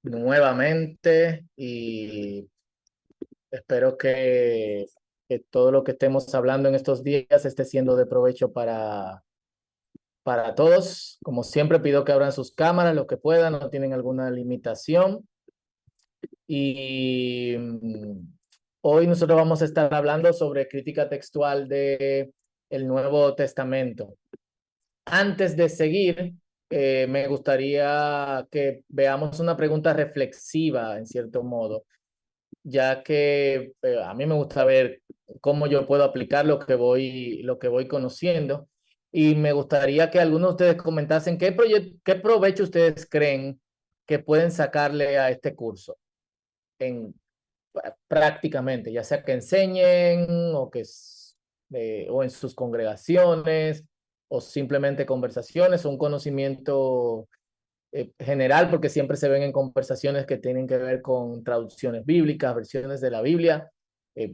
nuevamente y espero que todo lo que estemos hablando en estos días esté siendo de provecho para todos. Como siempre, pido que abran sus cámaras, lo que puedan, no tienen alguna limitación. Y hoy nosotros vamos a estar hablando sobre crítica textual de el Nuevo Testamento. Antes de seguir, me gustaría que veamos una pregunta reflexiva, en cierto modo, ya que a mí me gusta ver cómo yo puedo aplicar lo que voy conociendo. Y me gustaría que algunos de ustedes comentasen qué provecho ustedes creen que pueden sacarle a este curso en, prácticamente, ya sea que enseñen o en sus congregaciones o simplemente conversaciones o un conocimiento general, porque siempre se ven en conversaciones que tienen que ver con traducciones bíblicas, versiones de la Biblia.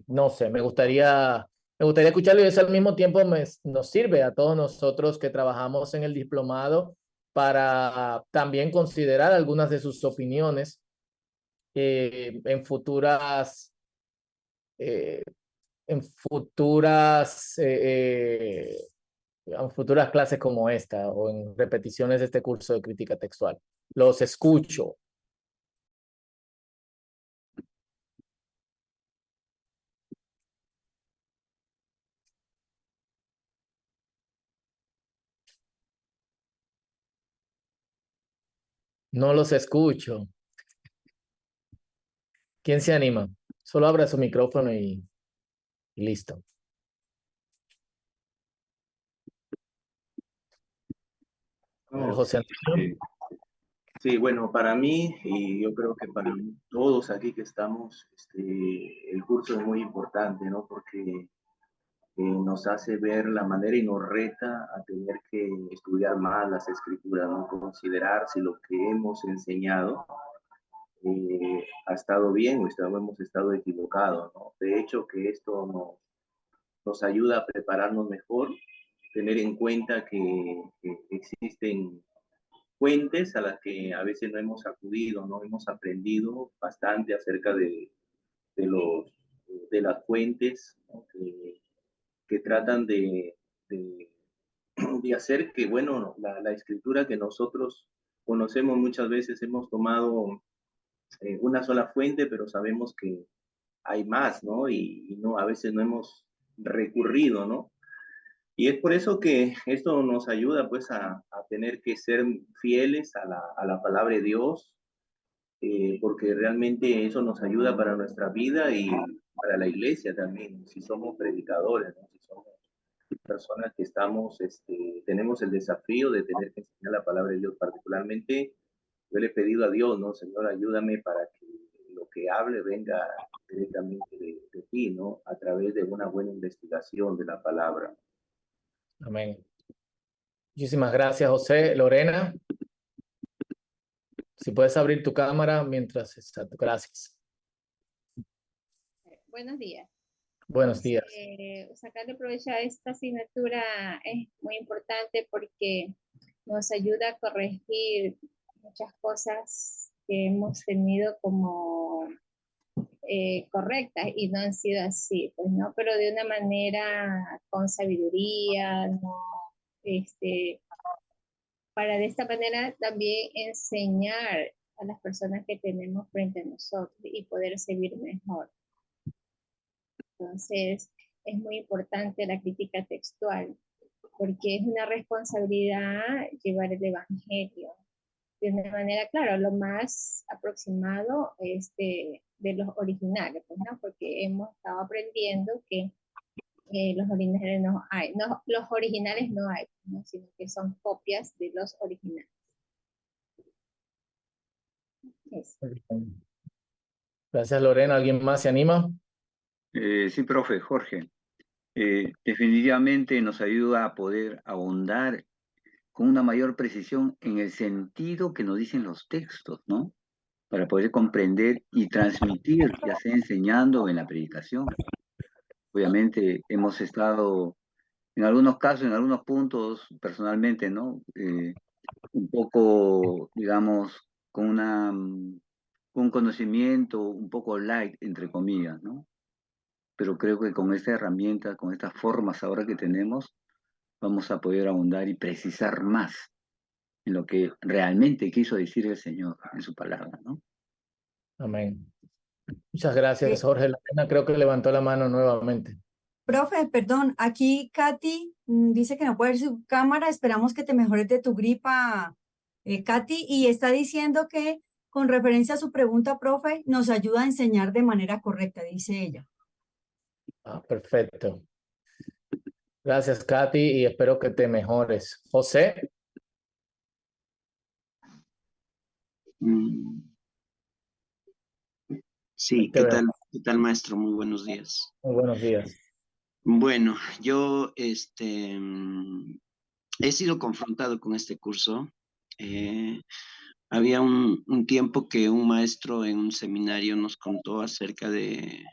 No sé, me gustaría escucharlo y eso al mismo tiempo nos sirve a todos nosotros que trabajamos en el diplomado para también considerar algunas de sus opiniones en eh, en futuras, eh, en futuras clases como esta o en repeticiones de este curso de crítica textual. Los escucho. No los escucho. ¿Quién se anima? Solo abra su micrófono y listo. A ver, No, José sí, Antonio. sí, bueno, para mí y yo creo que para todos aquí que estamos, el curso es muy importante, ¿no? Porque nos hace ver la manera y nos reta a tener que estudiar más las escrituras, ¿no? Considerar si lo que hemos enseñado ha estado bien o hemos estado equivocados, ¿no? De hecho, que esto nos ayuda a prepararnos mejor, tener en cuenta que existen fuentes a las que a veces no hemos acudido, no hemos aprendido bastante acerca de, los, de las fuentes, ¿no? Que tratan de, de, hacer que, bueno, la escritura que nosotros conocemos muchas veces hemos tomado una sola fuente, pero sabemos que hay más, ¿no? Y no, a veces no hemos recurrido, ¿no? Y es por eso que esto nos ayuda pues a tener que ser fieles a la palabra de Dios, porque realmente eso nos ayuda para nuestra vida y para la iglesia también, si somos predicadores, ¿no? Si somos personas que tenemos el desafío de tener que enseñar la palabra de Dios. Particularmente yo le he pedido a Dios, ¿no? Señor, ayúdame para que lo que hable venga directamente de ti, ¿no? A través de una buena investigación de la palabra. Amén. Muchísimas gracias, José. Lorena, si puedes abrir tu cámara mientras está. Gracias. Buenos días. Buenos días. Sacarle provecho a esta asignatura es muy importante porque nos ayuda a corregir muchas cosas que hemos tenido como correctas y no han sido así, pues no, pero de una manera con sabiduría, no, para de esta manera también enseñar a las personas que tenemos frente a nosotros y poder servir mejor. Entonces, es muy importante la crítica textual, porque es una responsabilidad llevar el evangelio de una manera, claro, lo más aproximado de los originales, pues, ¿no? Porque hemos estado aprendiendo que los originales no hay, no, los originales no hay, ¿no? Sino que son copias de los originales. Eso. Gracias, Lorena. ¿Alguien más se anima? Sí, profe, Jorge. Definitivamente nos ayuda a poder ahondar con una mayor precisión en el sentido que nos dicen los textos, ¿no? Para poder comprender y transmitir, ya sea enseñando o en la predicación. Obviamente hemos estado, en algunos casos, en algunos puntos, personalmente, ¿no? Un poco, digamos, con una un conocimiento un poco light, entre comillas, ¿no? Pero creo que con esta herramienta, con estas formas ahora que tenemos, vamos a poder ahondar y precisar más en lo que realmente quiso decir el Señor en su palabra, ¿no? Amén. Muchas gracias, Jorge. Lorena creo que levantó la mano nuevamente. Profe, perdón, aquí Katy dice que no puede ver su cámara, esperamos que te mejores de tu gripa, Katy, y está diciendo que con referencia a su pregunta, profe, nos ayuda a enseñar de manera correcta, dice ella. Ah, perfecto. Gracias, Katy, y espero que te mejores. José, Mm, Sí, te veo. qué tal, maestro? Muy buenos días. Muy buenos días. Bueno, yo he sido confrontado con este curso. Había un tiempo que un maestro en un seminario nos contó acerca de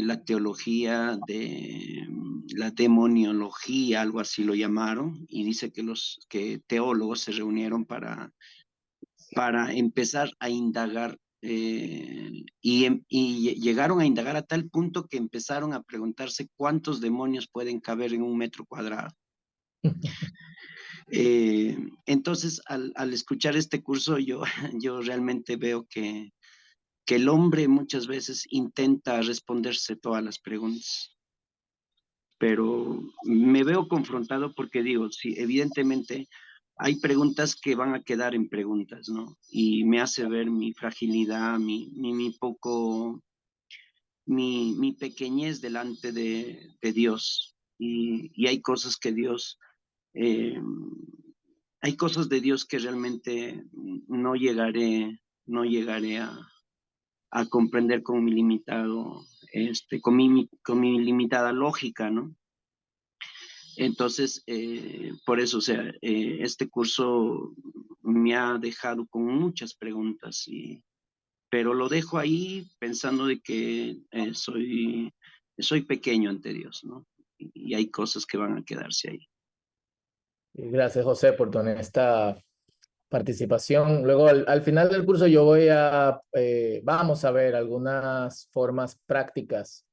la teología, de la demoniología, algo así lo llamaron, y dice que los teólogos se reunieron para empezar a indagar y llegaron a indagar a tal punto que empezaron a preguntarse cuántos demonios pueden caber en un metro cuadrado. Entonces, al escuchar este curso, yo realmente veo que el hombre muchas veces intenta responderse todas las preguntas, pero me veo confrontado porque digo, sí, evidentemente hay preguntas que van a quedar en preguntas, ¿no? Y me hace ver mi fragilidad, mi pequeñez delante de Dios. Y hay cosas que eh, hay cosas de Dios que realmente no llegaré a comprender con mi limitado, con mi limitada lógica, ¿no? Entonces, por eso, o sea, este curso me ha dejado con muchas preguntas, pero lo dejo ahí pensando de que soy pequeño ante Dios, ¿no? Y hay cosas que van a quedarse ahí. Y gracias, José, por tu honesta participación. Luego, al final del curso, yo vamos a ver algunas formas prácticas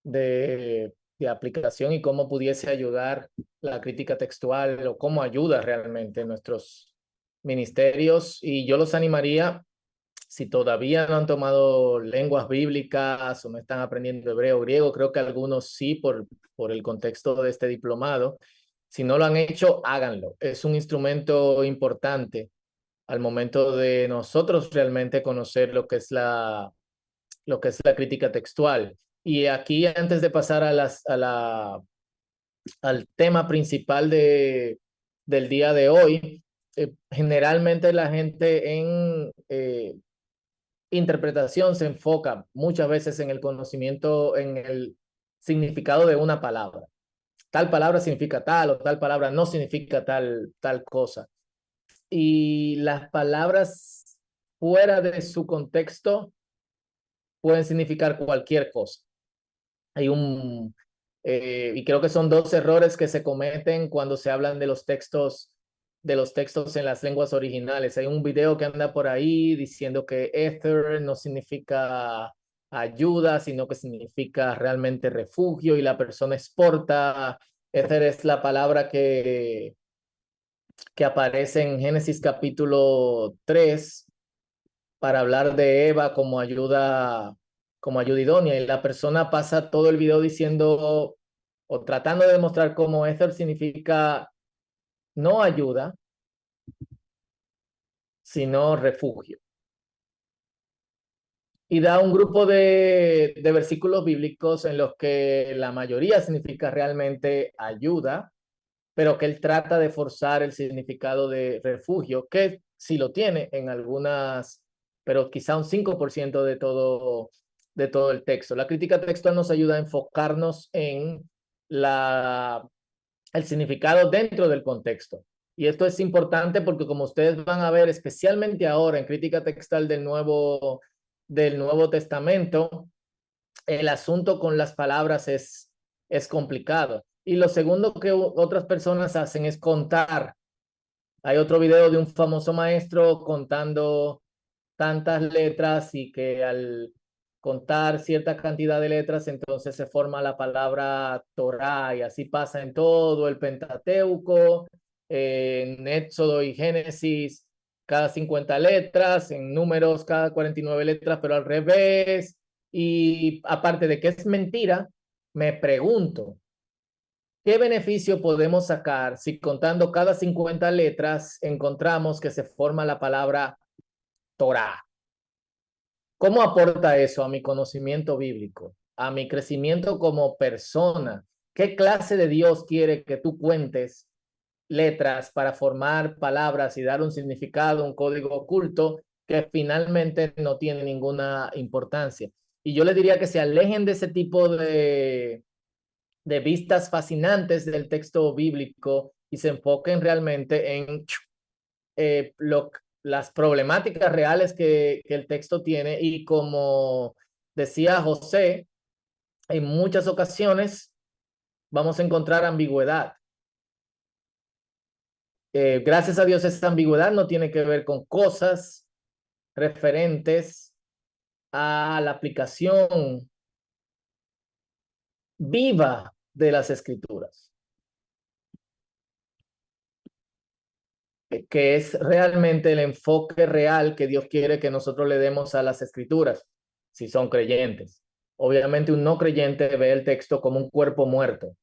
de aplicación y cómo pudiese ayudar la crítica textual o cómo ayuda realmente en nuestros ministerios. Y yo los animaría, si todavía no han tomado lenguas bíblicas o no están aprendiendo hebreo o griego, creo que algunos sí por el contexto de este diplomado. Si no lo han hecho, háganlo. Es un instrumento importante al momento de nosotros realmente conocer lo que es la crítica textual. Y aquí, antes de pasar al tema principal del día de hoy, generalmente la gente en interpretación se enfoca muchas veces en el conocimiento, en el significado de una palabra. Tal palabra significa tal o tal palabra no significa tal cosa. Y las palabras fuera de su contexto pueden significar cualquier cosa. Y creo que son dos errores que se cometen cuando se hablan de los textos en las lenguas originales. Hay un video que anda por ahí diciendo que ether no significa ayuda, sino que significa realmente refugio, y la persona exporta. Ether es la palabra que aparece en Génesis capítulo 3 para hablar de Eva como ayuda idónea, y la persona pasa todo el video diciendo o tratando de demostrar cómo ether significa no ayuda, sino refugio. Y da un grupo de versículos bíblicos en los que la mayoría significa realmente ayuda, pero que él trata de forzar el significado de refugio, que sí lo tiene en algunas, pero quizá un 5% de todo el texto. La crítica textual nos ayuda a enfocarnos en el significado dentro del contexto. Y esto es importante porque, como ustedes van a ver, especialmente ahora en crítica textual del Nuevo Testamento, el asunto con las palabras es complicado. Y lo segundo que otras personas hacen es contar. Hay otro video de un famoso maestro contando tantas letras y que al contar cierta cantidad de letras, entonces se forma la palabra Torá, y así pasa en todo el Pentateuco, en Éxodo y Génesis, cada 50 letras, en Números cada 49 letras, pero al revés. Y aparte de que es mentira, me pregunto, ¿qué beneficio podemos sacar si contando cada 50 letras encontramos que se forma la palabra Torá? ¿Cómo aporta eso a mi conocimiento bíblico, a mi crecimiento como persona? ¿Qué clase de Dios quiere que tú cuentes letras para formar palabras y dar un significado, un código oculto que finalmente no tiene ninguna importancia? Y yo le diría que se alejen de ese tipo de vistas fascinantes del texto bíblico y se enfoquen realmente en las problemáticas reales que el texto tiene. Y como decía José, en muchas ocasiones vamos a encontrar ambigüedad. Gracias a Dios, esta ambigüedad no tiene que ver con cosas referentes a la aplicación viva de las escrituras, que es realmente el enfoque real que Dios quiere que nosotros le demos a las escrituras, si son creyentes. Obviamente un no creyente ve el texto como un cuerpo muerto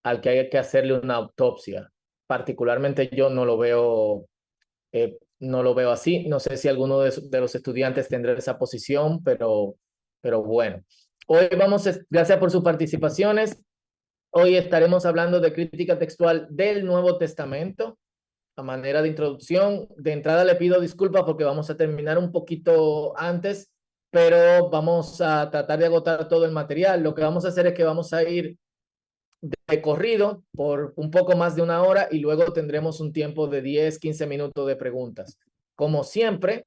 al que hay que hacerle una autopsia. Particularmente yo no lo veo así. No sé si alguno de los estudiantes tendrá esa posición, pero bueno. Hoy gracias por sus participaciones. Hoy estaremos hablando de crítica textual del Nuevo Testamento. A manera de introducción, de entrada le pido disculpas porque vamos a terminar un poquito antes, pero vamos a tratar de agotar todo el material. Lo que vamos a hacer es que vamos a ir de corrido por un poco más de una hora y luego tendremos un tiempo de 10-15 minutos de preguntas. Como siempre,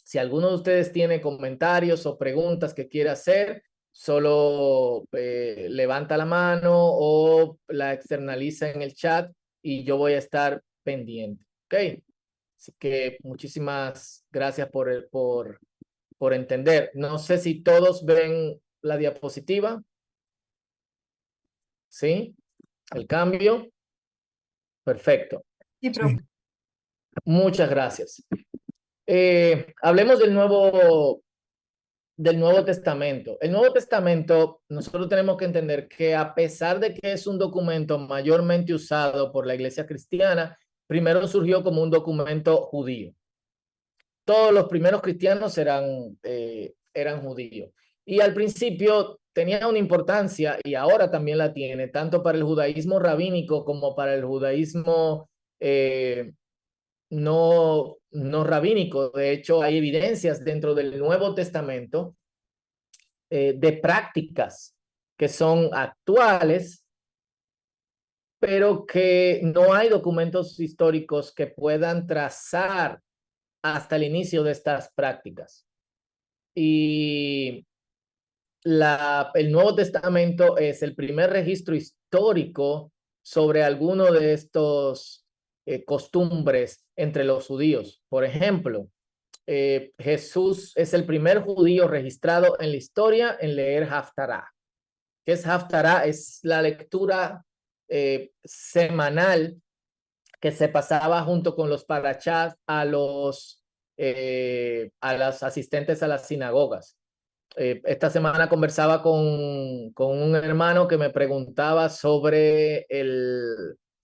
si alguno de ustedes tiene comentarios o preguntas que quiera hacer, solo levanta la mano o la externaliza en el chat y yo voy a estar pendiente. ¿Ok? Así que muchísimas gracias por entender. No sé si todos ven la diapositiva. ¿Sí? El cambio. Perfecto. Sí, profe. Muchas gracias. Hablemos del Nuevo Testamento. El Nuevo Testamento, nosotros tenemos que entender que a pesar de que es un documento mayormente usado por la iglesia cristiana, primero surgió como un documento judío. Todos los primeros cristianos eran judíos. Y al principio tenía una importancia, y ahora también la tiene, tanto para el judaísmo rabínico como para el judaísmo no rabínico. De hecho, hay evidencias dentro del Nuevo Testamento de prácticas que son actuales, pero que no hay documentos históricos que puedan trazar hasta el inicio de estas prácticas. Y el Nuevo Testamento es el primer registro histórico sobre alguno de estos costumbres entre los judíos. Por ejemplo, Jesús es el primer judío registrado en la historia en leer Haftará. ¿Qué es Haftará? Es la lectura semanal que se pasaba junto con los parachás a los asistentes a las sinagogas. Esta semana conversaba con un hermano que me preguntaba sobre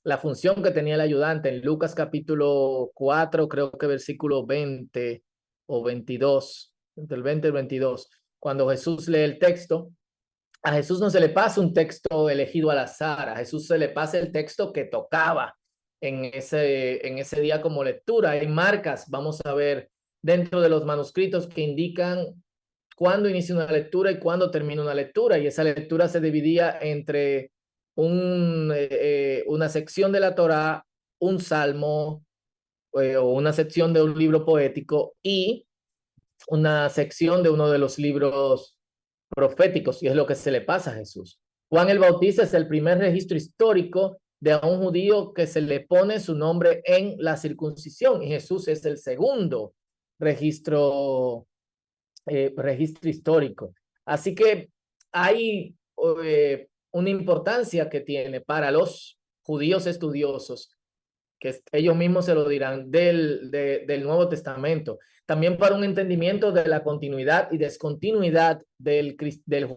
la función que tenía el ayudante en Lucas capítulo 4, creo que versículo 20 o 22, entre el 20 y el 22. Cuando Jesús lee el texto, a Jesús no se le pasa un texto elegido al azar, a Jesús se le pasa el texto que tocaba en ese día como lectura. Hay marcas, vamos a ver, dentro de los manuscritos que indican cuándo inicia una lectura y cuándo termina una lectura, y esa lectura se dividía entre una sección de la Torá, un salmo o una sección de un libro poético y una sección de uno de los libros proféticos, y es lo que se le pasa a Jesús. Juan el Bautista es el primer registro histórico de un judío que se le pone su nombre en la circuncisión, y Jesús es el segundo registro histórico. Así que hay una importancia que tiene para los judíos estudiosos, que ellos mismos se lo dirán, del Nuevo Testamento. También para un entendimiento de la continuidad y descontinuidad del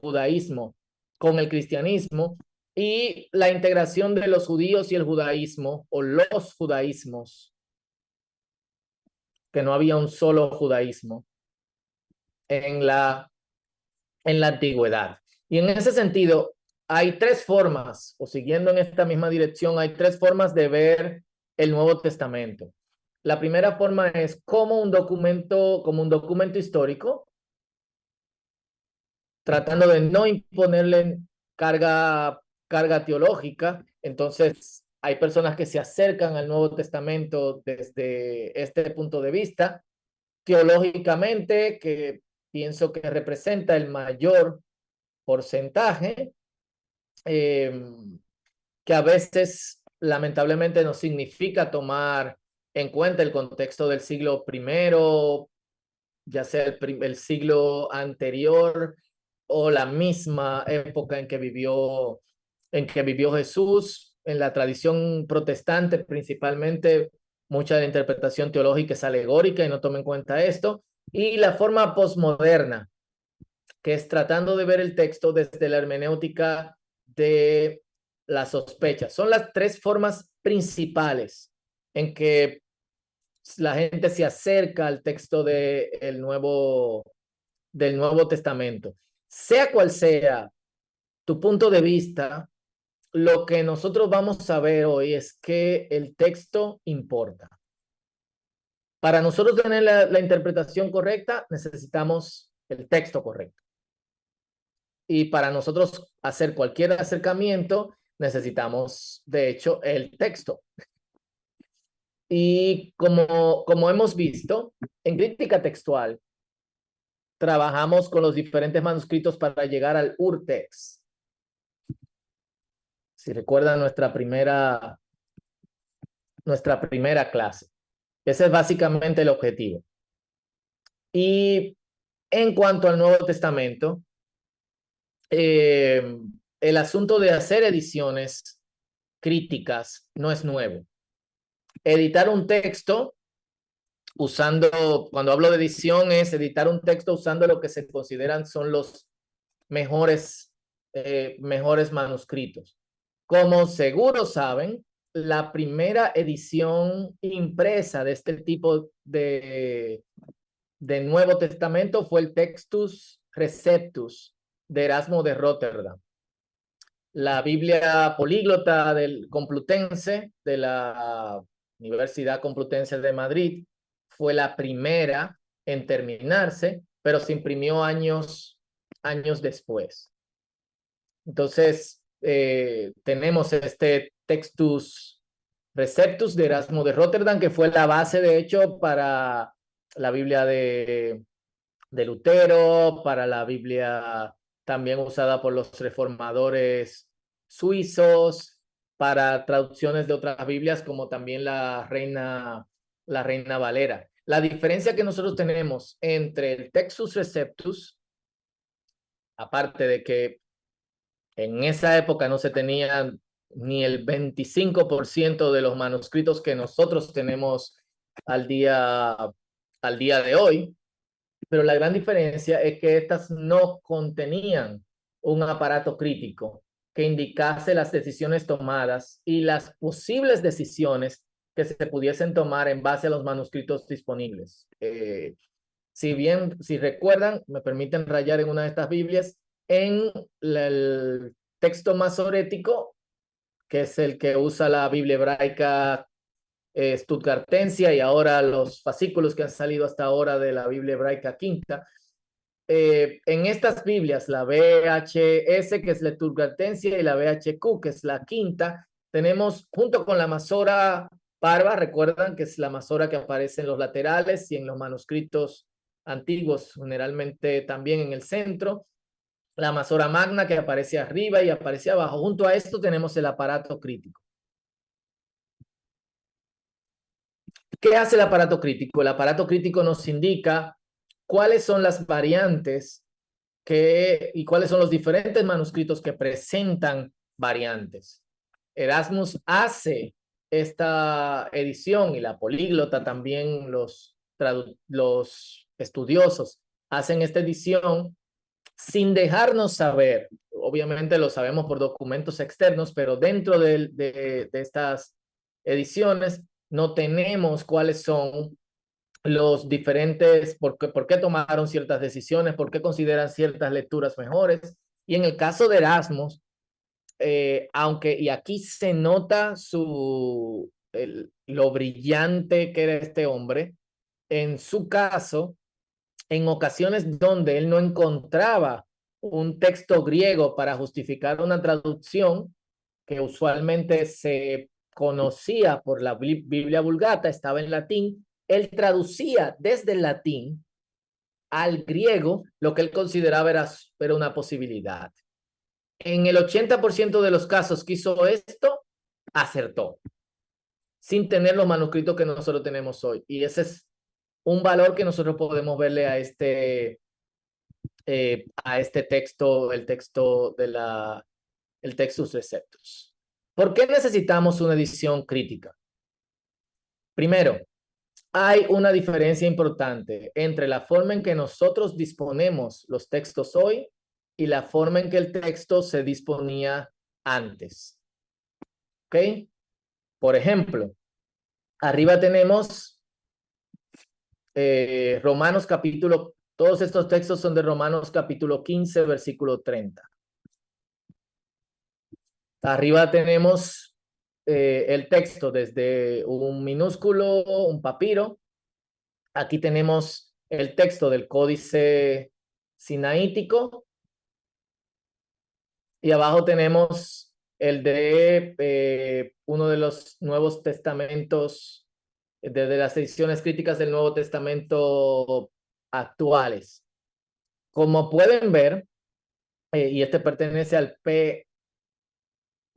judaísmo con el cristianismo y la integración de los judíos y el judaísmo, o los judaísmos, que no había un solo judaísmo en la antigüedad. Y en ese sentido, hay tres formas, o siguiendo en esta misma dirección, hay tres formas de ver el Nuevo Testamento. La primera forma es como un documento histórico, tratando de no imponerle carga teológica. Entonces, hay personas que se acercan al Nuevo Testamento desde este punto de vista, teológicamente, que pienso que representa el mayor porcentaje, que a veces lamentablemente no significa tomar en cuenta el contexto del siglo I, ya sea el siglo anterior o la misma época en que vivió Jesús. En la tradición protestante principalmente, mucha de la interpretación teológica es alegórica y no toma en cuenta esto. Y la forma posmoderna, que es tratando de ver el texto desde la hermenéutica de la sospecha. Son las tres formas principales en que la gente se acerca al texto del Nuevo Testamento. Sea cual sea tu punto de vista, lo que nosotros vamos a ver hoy es que el texto importa. Para nosotros tener la interpretación correcta, necesitamos el texto correcto. Y para nosotros hacer cualquier acercamiento, necesitamos, de hecho, el texto. Y como hemos visto, en crítica textual, trabajamos con los diferentes manuscritos para llegar al urtext. Si recuerdan nuestra primera clase. Ese es básicamente el objetivo. Y en cuanto al Nuevo Testamento, el asunto de hacer ediciones críticas no es nuevo. Editar un texto cuando hablo de edición, es editar un texto usando lo que se consideran son los mejores manuscritos. Como seguro saben, la primera edición impresa de este tipo de Nuevo Testamento fue el Textus Receptus de Erasmo de Rotterdam. La Biblia políglota del Complutense, de la Universidad Complutense de Madrid, fue la primera en terminarse, pero se imprimió años después. Entonces, tenemos este Textus Receptus de Erasmo de Rotterdam, que fue la base, de hecho, para la Biblia de Lutero, para la Biblia también usada por los reformadores suizos, para traducciones de otras Biblias, como también la Reina Valera. La diferencia que nosotros tenemos entre el Textus Receptus, aparte de que en esa época no se tenían ni el 25% de los manuscritos que nosotros tenemos al día de hoy, pero la gran diferencia es que estas no contenían un aparato crítico que indicase las decisiones tomadas y las posibles decisiones que se pudiesen tomar en base a los manuscritos disponibles. Si recuerdan, me permiten rayar en una de estas Biblias, en el texto masorético, que es el que usa la Biblia hebraica stuttgartensia, y ahora los fascículos que han salido hasta ahora de la Biblia hebraica quinta. En estas Biblias, la VHS, que es la stuttgartensia, y la VHQ, que es la quinta, tenemos junto con la Masora Parva, recuerdan que es la Masora que aparece en los laterales y en los manuscritos antiguos, generalmente también en el centro, la Masora Magna, que aparece arriba y aparece abajo. Junto a esto tenemos el aparato crítico. ¿Qué hace el aparato crítico? El aparato crítico nos indica cuáles son las variantes y cuáles son los diferentes manuscritos que presentan variantes. Erasmus hace esta edición y la políglota también, los estudiosos hacen esta edición sin dejarnos saber. Obviamente lo sabemos por documentos externos, pero dentro de estas ediciones no tenemos cuáles son los diferentes, por qué tomaron ciertas decisiones, por qué consideran ciertas lecturas mejores. Y en el caso de Erasmus, y aquí se nota lo brillante que era este hombre, en su caso, en ocasiones donde él no encontraba un texto griego para justificar una traducción que usualmente se conocía por la Biblia Vulgata, estaba en latín, él traducía desde el latín al griego lo que él consideraba era una posibilidad. En el 80% de los casos que hizo esto, acertó, sin tener los manuscritos que nosotros tenemos hoy. Y ese es un valor que nosotros podemos verle a este texto, el Textus Receptus. ¿Por qué necesitamos una edición crítica? Primero, hay una diferencia importante entre la forma en que nosotros disponemos los textos hoy y la forma en que el texto se disponía antes. ¿Ok? Por ejemplo, arriba tenemos Romanos capítulo, todos estos textos son de Romanos capítulo 15, versículo 30. Arriba tenemos el texto desde un minúsculo, un papiro. Aquí tenemos el texto del códice sinaítico. Y abajo tenemos el de uno de los Nuevos Testamentos, de las ediciones críticas del Nuevo Testamento actuales. Como pueden ver, y este pertenece al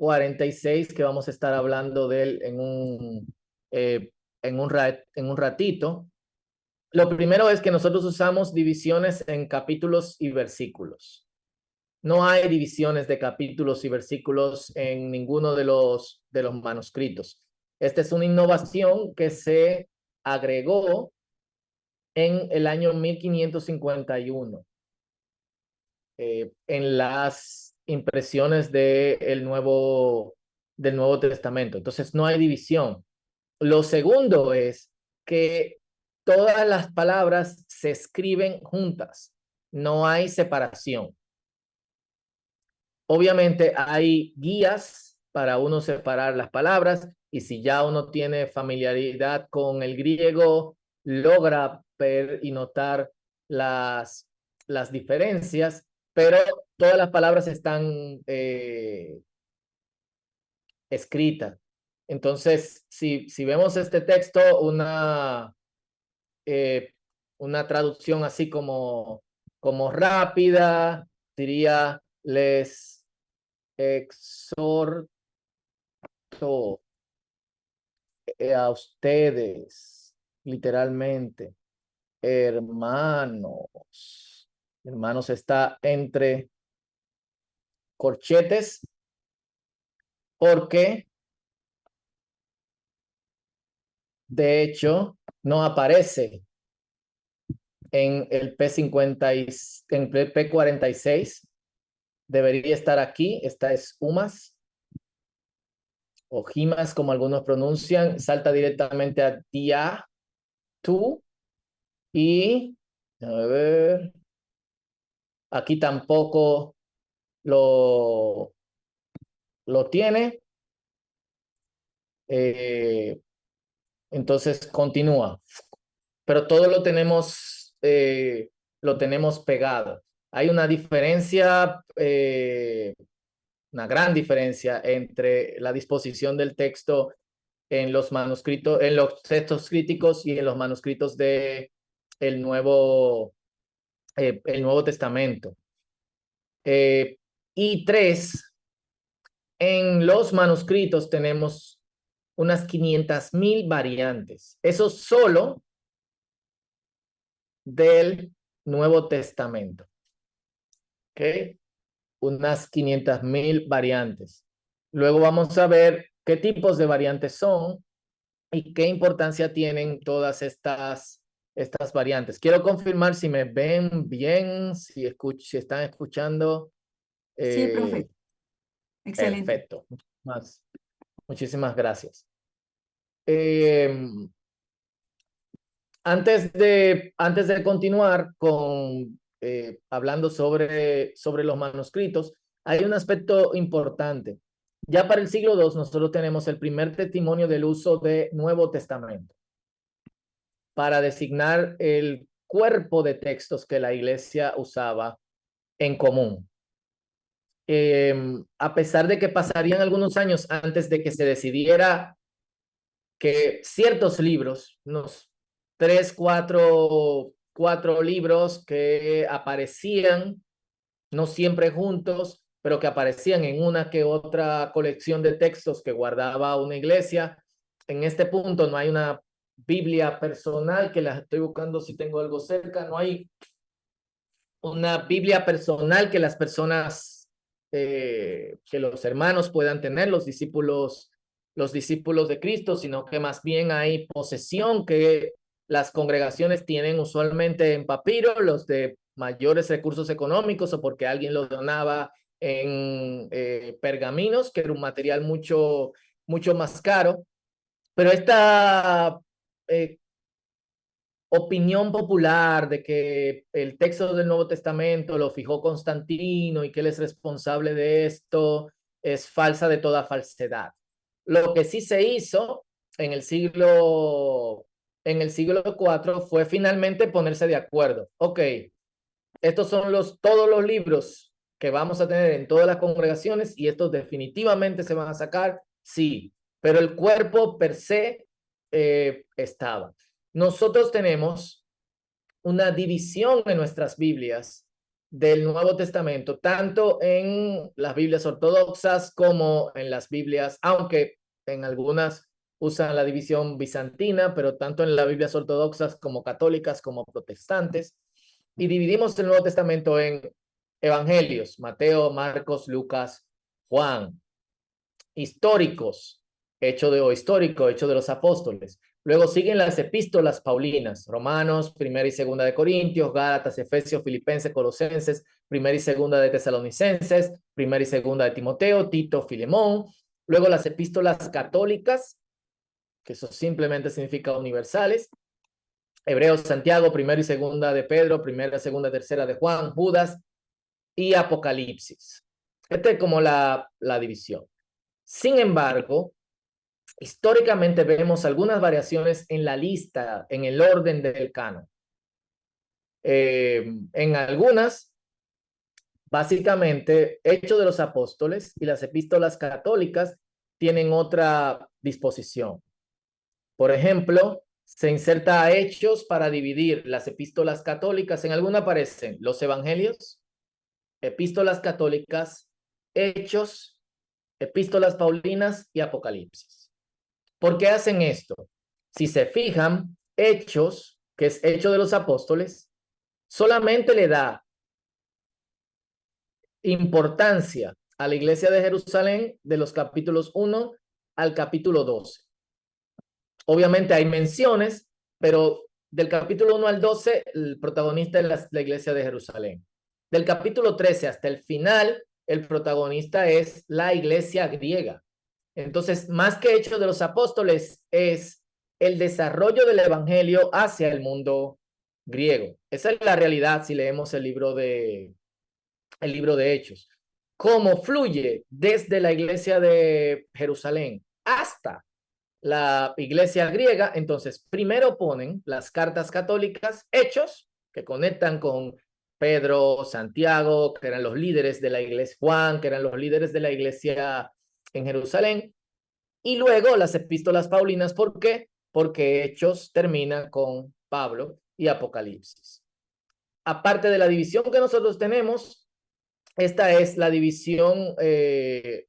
P46, que vamos a estar hablando de él en un ratito. Lo primero es que nosotros usamos divisiones en capítulos y versículos. No hay divisiones de capítulos y versículos en ninguno de los manuscritos. Esta es una innovación que se agregó en el año 1551 en las impresiones del Nuevo Testamento. Entonces no hay división. Lo segundo es que todas las palabras se escriben juntas. No hay separación. Obviamente hay guías para uno separar las palabras, y si ya uno tiene familiaridad con el griego, logra ver y notar las diferencias, pero todas las palabras están escritas. Entonces, si vemos este texto, una traducción así como rápida, diría: les exhorto a ustedes, literalmente, hermanos. Hermanos está entre corchetes porque de hecho no aparece en el P46. Debería estar aquí. Esta es humas o gimas, como algunos pronuncian. Salta directamente a dia, tú, y a ver, aquí tampoco lo tiene. Entonces continúa, pero todo lo tenemos pegado. Hay una diferencia, una gran diferencia entre la disposición del texto en los manuscritos, en los textos críticos y en los manuscritos de el Nuevo Testamento. Y 3, en los manuscritos tenemos unas 500,000 variantes. Eso solo del Nuevo Testamento. ¿Ok? Unas 500,000 variantes. Luego vamos a ver qué tipos de variantes son y qué importancia tienen todas estas variantes. Quiero confirmar si me ven bien, si están escuchando. Sí, profe. Excelente. Perfecto. Muchísimas gracias. Antes de continuar con hablando sobre los manuscritos, hay un aspecto importante. Ya para el siglo II nosotros tenemos el primer testimonio del uso de Nuevo Testamento para designar el cuerpo de textos que la iglesia usaba en común. A pesar de que pasarían algunos años antes de que se decidiera que ciertos libros, unos 3, 4 libros que aparecían, no siempre juntos, pero que aparecían en una que otra colección de textos que guardaba una iglesia. En este punto no hay una Biblia personal, que la estoy buscando si tengo algo cerca, no hay una Biblia personal que las personas, que los hermanos puedan tener, los discípulos de Cristo, sino que más bien hay posesión que las congregaciones tienen usualmente en papiro, los de mayores recursos económicos o porque alguien los donaba en pergaminos, que era un material mucho más caro. Pero esta opinión popular de que el texto del Nuevo Testamento lo fijó Constantino y que él es responsable de esto es falsa de toda falsedad. Lo que sí se hizo en el siglo IV fue finalmente ponerse de acuerdo. Ok, estos son todos los libros que vamos a tener en todas las congregaciones y estos definitivamente se van a sacar, sí, pero el cuerpo per se estaba. Nosotros tenemos una división en nuestras Biblias del Nuevo Testamento, tanto en las Biblias ortodoxas como en las Biblias, aunque en algunas usan la división bizantina, pero tanto en las Biblias ortodoxas como católicas como protestantes. Y dividimos el Nuevo Testamento en evangelios, Mateo, Marcos, Lucas, Juan. Históricos, Hecho de los Apóstoles. Luego siguen las epístolas paulinas, Romanos, Primera y Segunda de Corintios, Gálatas, Efesios, Filipenses, Colosenses, Primera y Segunda de Tesalonicenses, Primera y Segunda de Timoteo, Tito, Filemón. Luego las epístolas católicas, que eso simplemente significa universales, Hebreos, Santiago, Primera y Segunda de Pedro, Primera, Segunda, Tercera de Juan, Judas y Apocalipsis. Esta es como la división. Sin embargo, históricamente vemos algunas variaciones en la lista, en el orden del canon. En algunas, básicamente, Hechos de los Apóstoles y las epístolas católicas tienen otra disposición. Por ejemplo, se inserta a Hechos para dividir las epístolas católicas. En alguna aparecen los evangelios, epístolas católicas, Hechos, epístolas paulinas y Apocalipsis. ¿Por qué hacen esto? Si se fijan, Hechos, que es Hecho de los Apóstoles, solamente le da importancia a la iglesia de Jerusalén de los capítulos 1 al capítulo 12. Obviamente hay menciones, pero del capítulo 1 al 12, el protagonista es la iglesia de Jerusalén. Del capítulo 13 hasta el final, el protagonista es la iglesia griega. Entonces, más que Hechos de los Apóstoles, es el desarrollo del evangelio hacia el mundo griego. Esa es la realidad si leemos el libro de Hechos. Cómo fluye desde la iglesia de Jerusalén hasta la iglesia griega. Entonces, primero ponen las cartas católicas, Hechos, que conectan con Pedro, Santiago, que eran los líderes de la iglesia, Juan, que eran los líderes de la iglesia en Jerusalén, y luego las epístolas paulinas. ¿Por qué? Porque Hechos termina con Pablo y Apocalipsis. Aparte de la división que nosotros tenemos, esta es la división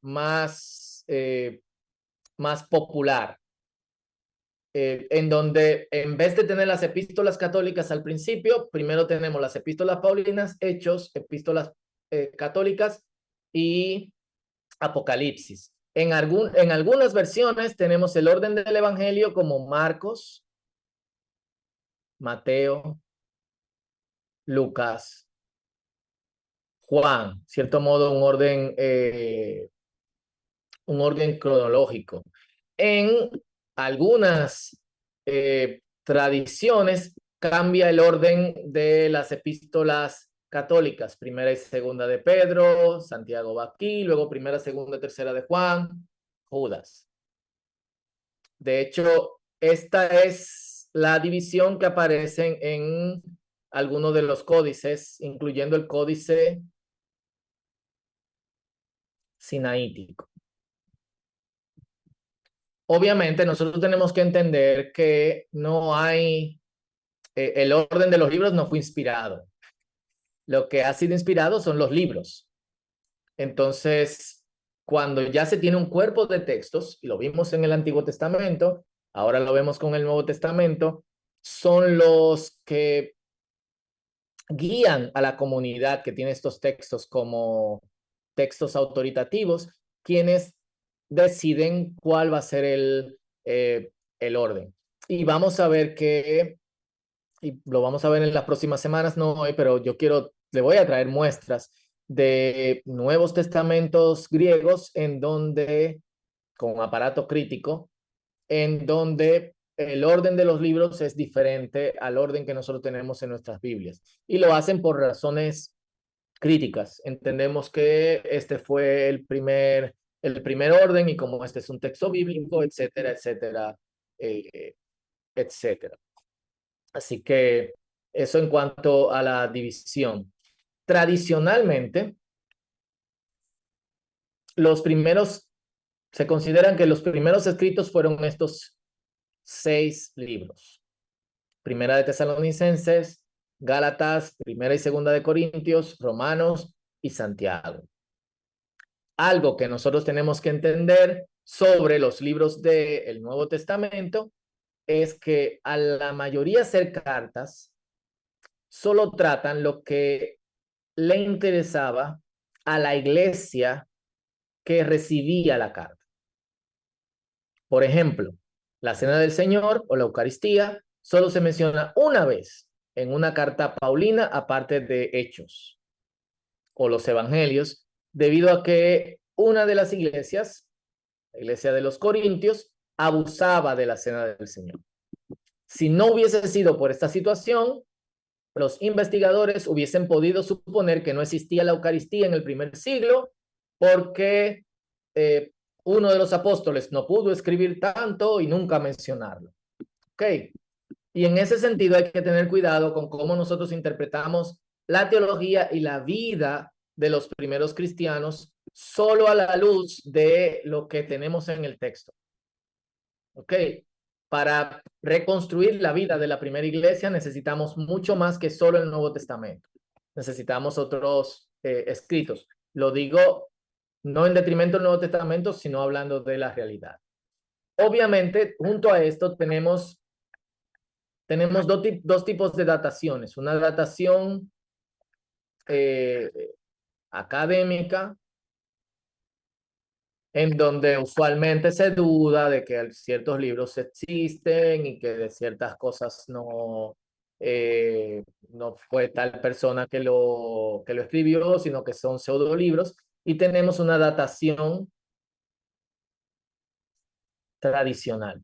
más popular. en donde en vez de tener las epístolas católicas al principio, primero tenemos las epístolas paulinas, Hechos, epístolas católicas y Apocalipsis. En algunas versiones tenemos el orden del evangelio como Marcos, Mateo, Lucas, Juan, cierto modo un orden cronológico. En algunas tradiciones cambia el orden de las epístolas católicas, primera y segunda de Pedro, Santiago va aquí, luego primera, segunda, tercera de Juan, Judas. De hecho, esta es la división que aparece en algunos de los códices, incluyendo el códice sinaítico. Obviamente, nosotros tenemos que entender que no hay, el orden de los libros no fue inspirado. Lo que ha sido inspirado son los libros. Entonces, cuando ya se tiene un cuerpo de textos, y lo vimos en el Antiguo Testamento, ahora lo vemos con el Nuevo Testamento, son los que guían a la comunidad que tiene estos textos como textos autoritativos, quienes deciden cuál va a ser el orden. Y vamos a ver y lo vamos a ver en las próximas semanas, no hoy, pero le voy a traer muestras de nuevos testamentos griegos en donde, con aparato crítico, en donde el orden de los libros es diferente al orden que nosotros tenemos en nuestras Biblias. Y lo hacen por razones críticas. Entendemos que este fue el primer orden y como este es un texto bíblico, etcétera, etcétera, etcétera. Así que eso en cuanto a la división. Tradicionalmente, se consideran que los primeros escritos fueron estos 6 libros. Primera de Tesalonicenses, Gálatas, Primera y Segunda de Corintios, Romanos y Santiago. Algo que nosotros tenemos que entender sobre los libros del Nuevo Testamento es que a la mayoría ser cartas solo tratan lo que le interesaba a la iglesia que recibía la carta. Por ejemplo, la Cena del Señor o la Eucaristía solo se menciona una vez en una carta paulina, aparte de Hechos o los Evangelios, debido a que una de las iglesias, la iglesia de los Corintios, abusaba de la Cena del Señor. Si no hubiese sido por esta situación, los investigadores hubiesen podido suponer que no existía la Eucaristía en el primer siglo porque uno de los apóstoles no pudo escribir tanto y nunca mencionarlo. Ok. Y en ese sentido hay que tener cuidado con cómo nosotros interpretamos la teología y la vida de los primeros cristianos solo a la luz de lo que tenemos en el texto. Ok. Para reconstruir la vida de la primera iglesia necesitamos mucho más que solo el Nuevo Testamento. Necesitamos otros escritos. Lo digo no en detrimento del Nuevo Testamento, sino hablando de la realidad. Obviamente, junto a esto tenemos dos tipos de dataciones. Una datación académica, en donde usualmente se duda de que ciertos libros existen y que de ciertas cosas no fue tal persona que lo escribió, sino que son pseudolibros. Y tenemos una datación tradicional.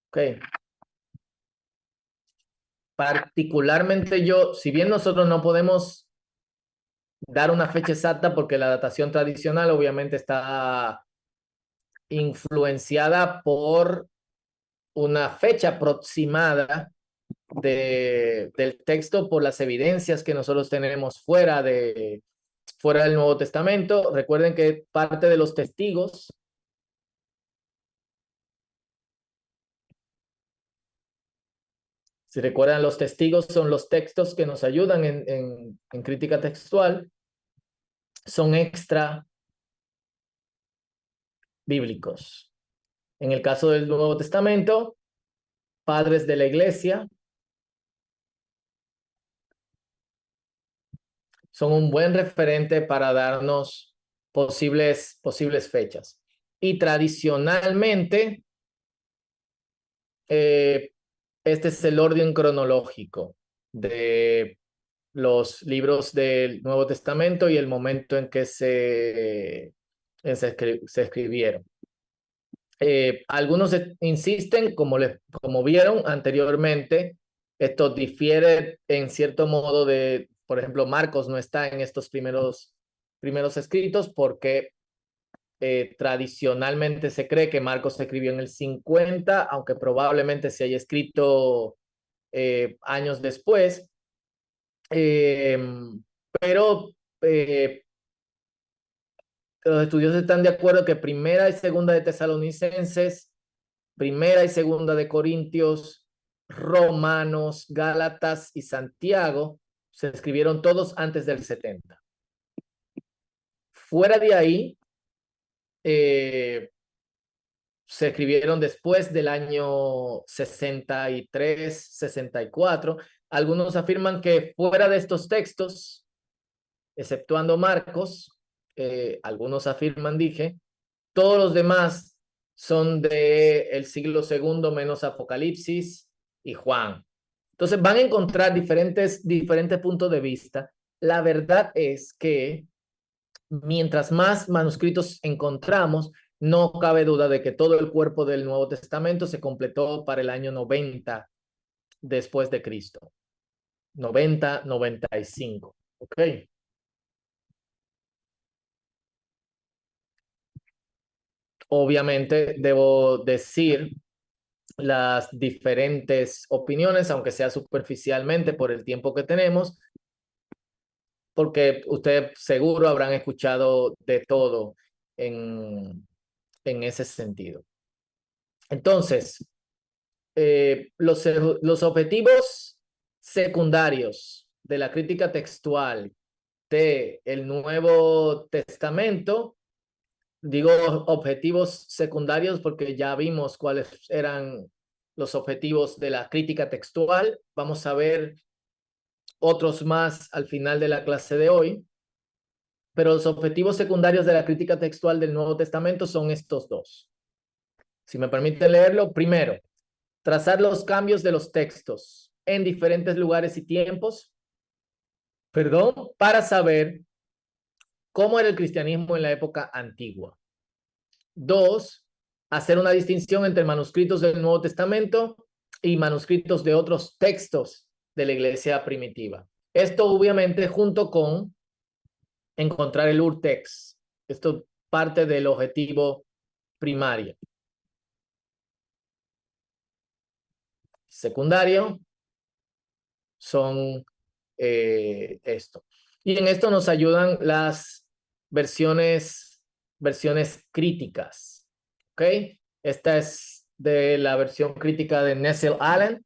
Ok. Particularmente yo, si bien nosotros no podemos dar una fecha exacta porque la datación tradicional obviamente está influenciada por una fecha aproximada del texto por las evidencias que nosotros tenemos fuera del Nuevo Testamento. Recuerden que parte de los testigos si recuerdan, los testigos son los textos que nos ayudan en crítica textual, son extra bíblicos. En el caso del Nuevo Testamento, padres de la iglesia son un buen referente para darnos posibles fechas. Y tradicionalmente, este es el orden cronológico de los libros del Nuevo Testamento y el momento en que se escribieron. Algunos insisten, como vieron anteriormente, esto difiere en cierto modo de, por ejemplo, Marcos no está en estos primeros escritos porque tradicionalmente se cree que Marcos se escribió en el 50, aunque probablemente se haya escrito años después. Pero los estudiosos están de acuerdo que Primera y Segunda de Tesalonicenses, Primera y Segunda de Corintios, Romanos, Gálatas y Santiago se escribieron todos antes del 70. Fuera de ahí, se escribieron después del año 63, 64. Algunos afirman que fuera de estos textos, exceptuando Marcos, algunos afirman, todos los demás son del siglo II menos Apocalipsis y Juan. Entonces van a encontrar diferentes puntos de vista. La verdad es que mientras más manuscritos encontramos, no cabe duda de que todo el cuerpo del Nuevo Testamento se completó para el año 90 después de Cristo. 90, 95. ¿Ok? Obviamente debo decir las diferentes opiniones, aunque sea superficialmente por el tiempo que tenemos, porque ustedes seguro habrán escuchado de todo en ese sentido. Entonces, los objetivos secundarios de la crítica textual del Nuevo Testamento, digo objetivos secundarios porque ya vimos cuáles eran los objetivos de la crítica textual. Vamos a ver otros más al final de la clase de hoy. Pero los objetivos secundarios de la crítica textual del Nuevo Testamento son estos dos. Si me permiten leerlo, primero, trazar los cambios de los textos en diferentes lugares y tiempos, para saber cómo era el cristianismo en la época antigua. Dos, hacer una distinción entre manuscritos del Nuevo Testamento y manuscritos de otros textos de la iglesia primitiva. Esto obviamente junto con encontrar el urtext. Esto parte del objetivo primario. Secundario son esto. Y en esto nos ayudan las versiones críticas. ¿Ok? Esta es de la versión crítica de Nessel Allen.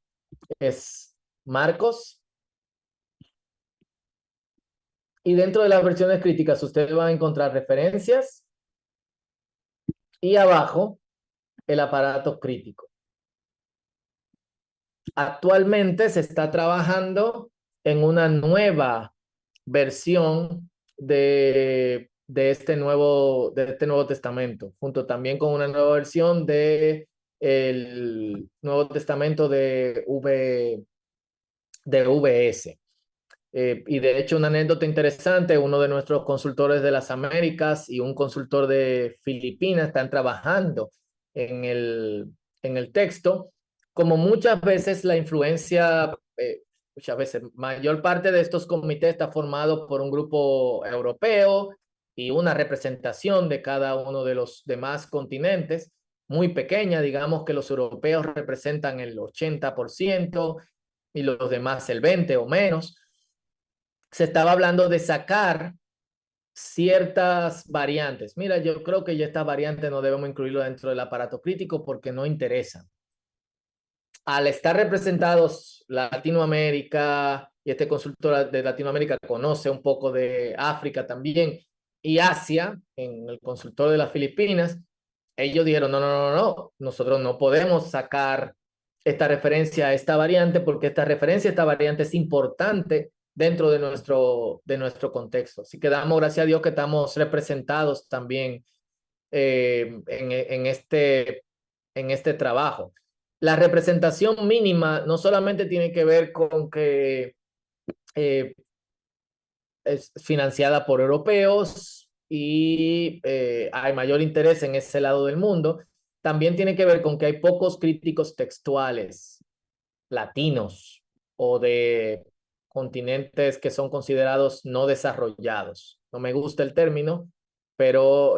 Es Marcos. Y dentro de las versiones críticas ustedes van a encontrar referencias y abajo el aparato crítico. Actualmente se está trabajando en una nueva versión de este Nuevo Testamento, junto también con una nueva versión de el Nuevo Testamento de VS. Y de hecho, una anécdota interesante, uno de nuestros consultores de las Américas y un consultor de Filipinas están trabajando en el texto. Como muchas veces la influencia, mayor parte de estos comités está formado por un grupo europeo y una representación de cada uno de los demás continentes, muy pequeña, digamos que los europeos representan el 80% y los demás el 20% o menos. Se estaba hablando de sacar ciertas variantes. Mira, yo creo que ya estas variantes no debemos incluirlo dentro del aparato crítico porque no interesan. Al estar representados Latinoamérica, y este consultor de Latinoamérica conoce un poco de África también, y Asia, en el consultor de las Filipinas, ellos dijeron, no, nosotros no podemos sacar esta referencia a esta variante porque esta referencia a esta variante es importante dentro de nuestro contexto. Así que damos gracias a Dios que estamos representados también en este trabajo. La representación mínima no solamente tiene que ver con que es financiada por europeos y hay mayor interés en ese lado del mundo, también tiene que ver con que hay pocos críticos textuales latinos o de continentes que son considerados no desarrollados. No me gusta el término, pero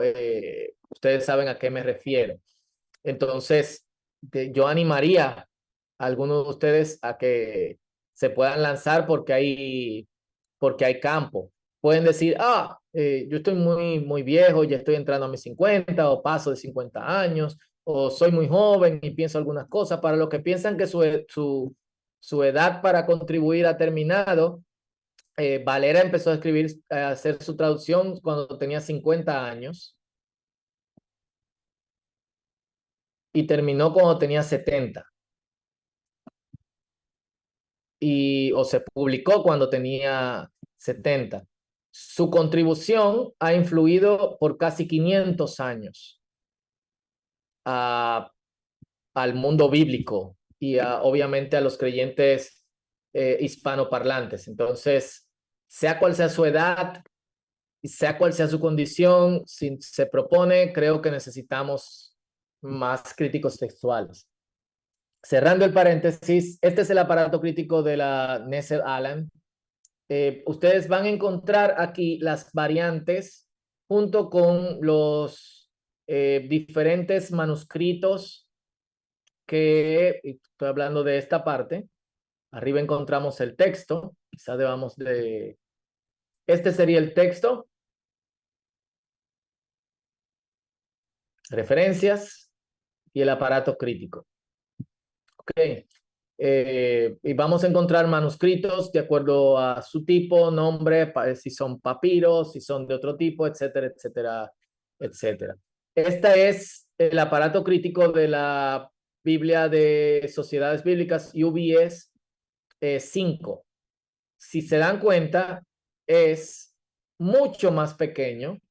ustedes saben a qué me refiero. Entonces, yo animaría a algunos de ustedes a que se puedan lanzar porque hay campo. Pueden decir, yo estoy muy viejo, ya estoy entrando a mis 50 o paso de 50 años, o soy muy joven y pienso algunas cosas. Para los que piensan que su edad para contribuir ha terminado, Valera empezó a escribir, a hacer su traducción cuando tenía 50 años y terminó cuando tenía 70. O se publicó cuando tenía 70. Su contribución ha influido por casi 500 años al mundo bíblico y obviamente a los creyentes hispanoparlantes. Entonces, sea cual sea su edad y sea cual sea su condición, si se propone, creo que necesitamos más críticos textuales. Cerrando el paréntesis, este es el aparato crítico de la Nestle-Aland. Ustedes van a encontrar aquí las variantes junto con los diferentes manuscritos que, estoy hablando de esta parte, arriba encontramos el texto, quizás debamos de, este sería el texto, referencias y el aparato crítico. Ok. Y vamos a encontrar manuscritos de acuerdo a su tipo, nombre, si son papiros, si son de otro tipo, etcétera, etcétera, etcétera. Este es el aparato crítico de la Biblia de Sociedades Bíblicas, UBS 5. Si se dan cuenta, es mucho más pequeño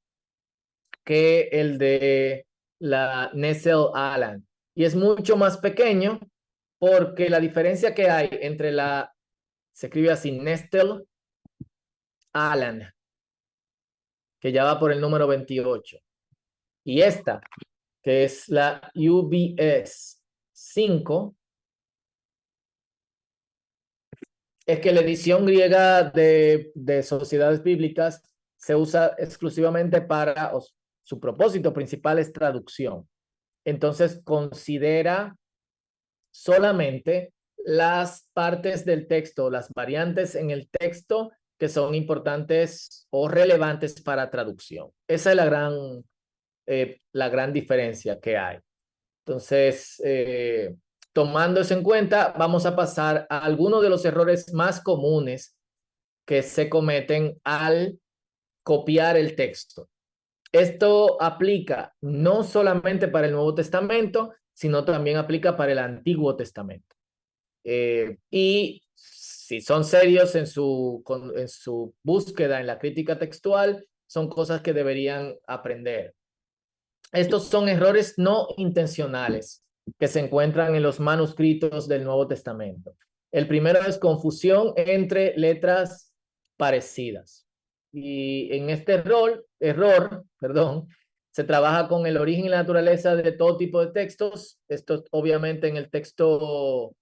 que el de la Nestle-Aland. Y es mucho más pequeño porque la diferencia que hay entre se escribe así, Nestle-Aland, que ya va por el número 28, y esta, que es la UBS 5, es que la edición griega de Sociedades Bíblicas se usa exclusivamente para, su propósito principal es traducción. Entonces considera solamente las partes del texto, las variantes en el texto que son importantes o relevantes para traducción. Esa es la gran diferencia que hay. Entonces, tomando eso en cuenta, vamos a pasar a algunos de los errores más comunes que se cometen al copiar el texto. Esto aplica no solamente para el Nuevo Testamento, sino también aplica para el Antiguo Testamento. Y si son serios en su búsqueda en la crítica textual, son cosas que deberían aprender. Estos son errores no intencionales que se encuentran en los manuscritos del Nuevo Testamento. El primero es confusión entre letras parecidas. Y en este error, se trabaja con el origen y la naturaleza de todo tipo de textos. Esto obviamente en el texto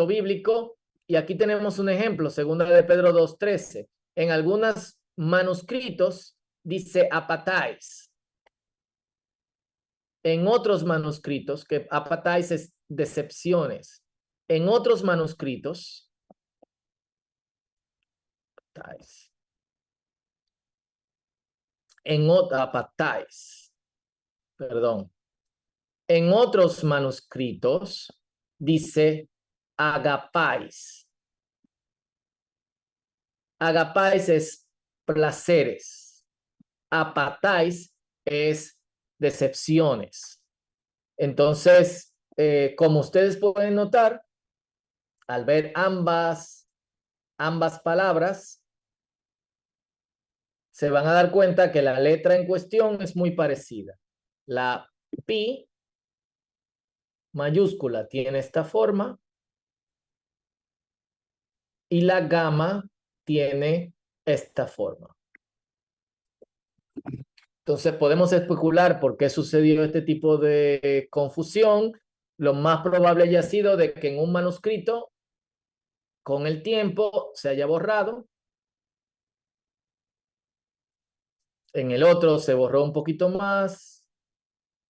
bíblico. Y aquí tenemos un ejemplo, segunda de Pedro 2:13. En algunos manuscritos dice apatáis. En otros manuscritos, que apatáis es decepciones. En otros manuscritos, apatáis, perdón. En otros manuscritos dice agapáis. Agapáis es placeres. Apatáis es decepciones. Entonces, como ustedes pueden notar, al ver ambas palabras, se van a dar cuenta que la letra en cuestión es muy parecida. La pi mayúscula tiene esta forma y la gamma tiene esta forma. Entonces podemos especular por qué sucedió este tipo de confusión. Lo más probable haya sido de que en un manuscrito con el tiempo se haya borrado. En el otro se borró un poquito más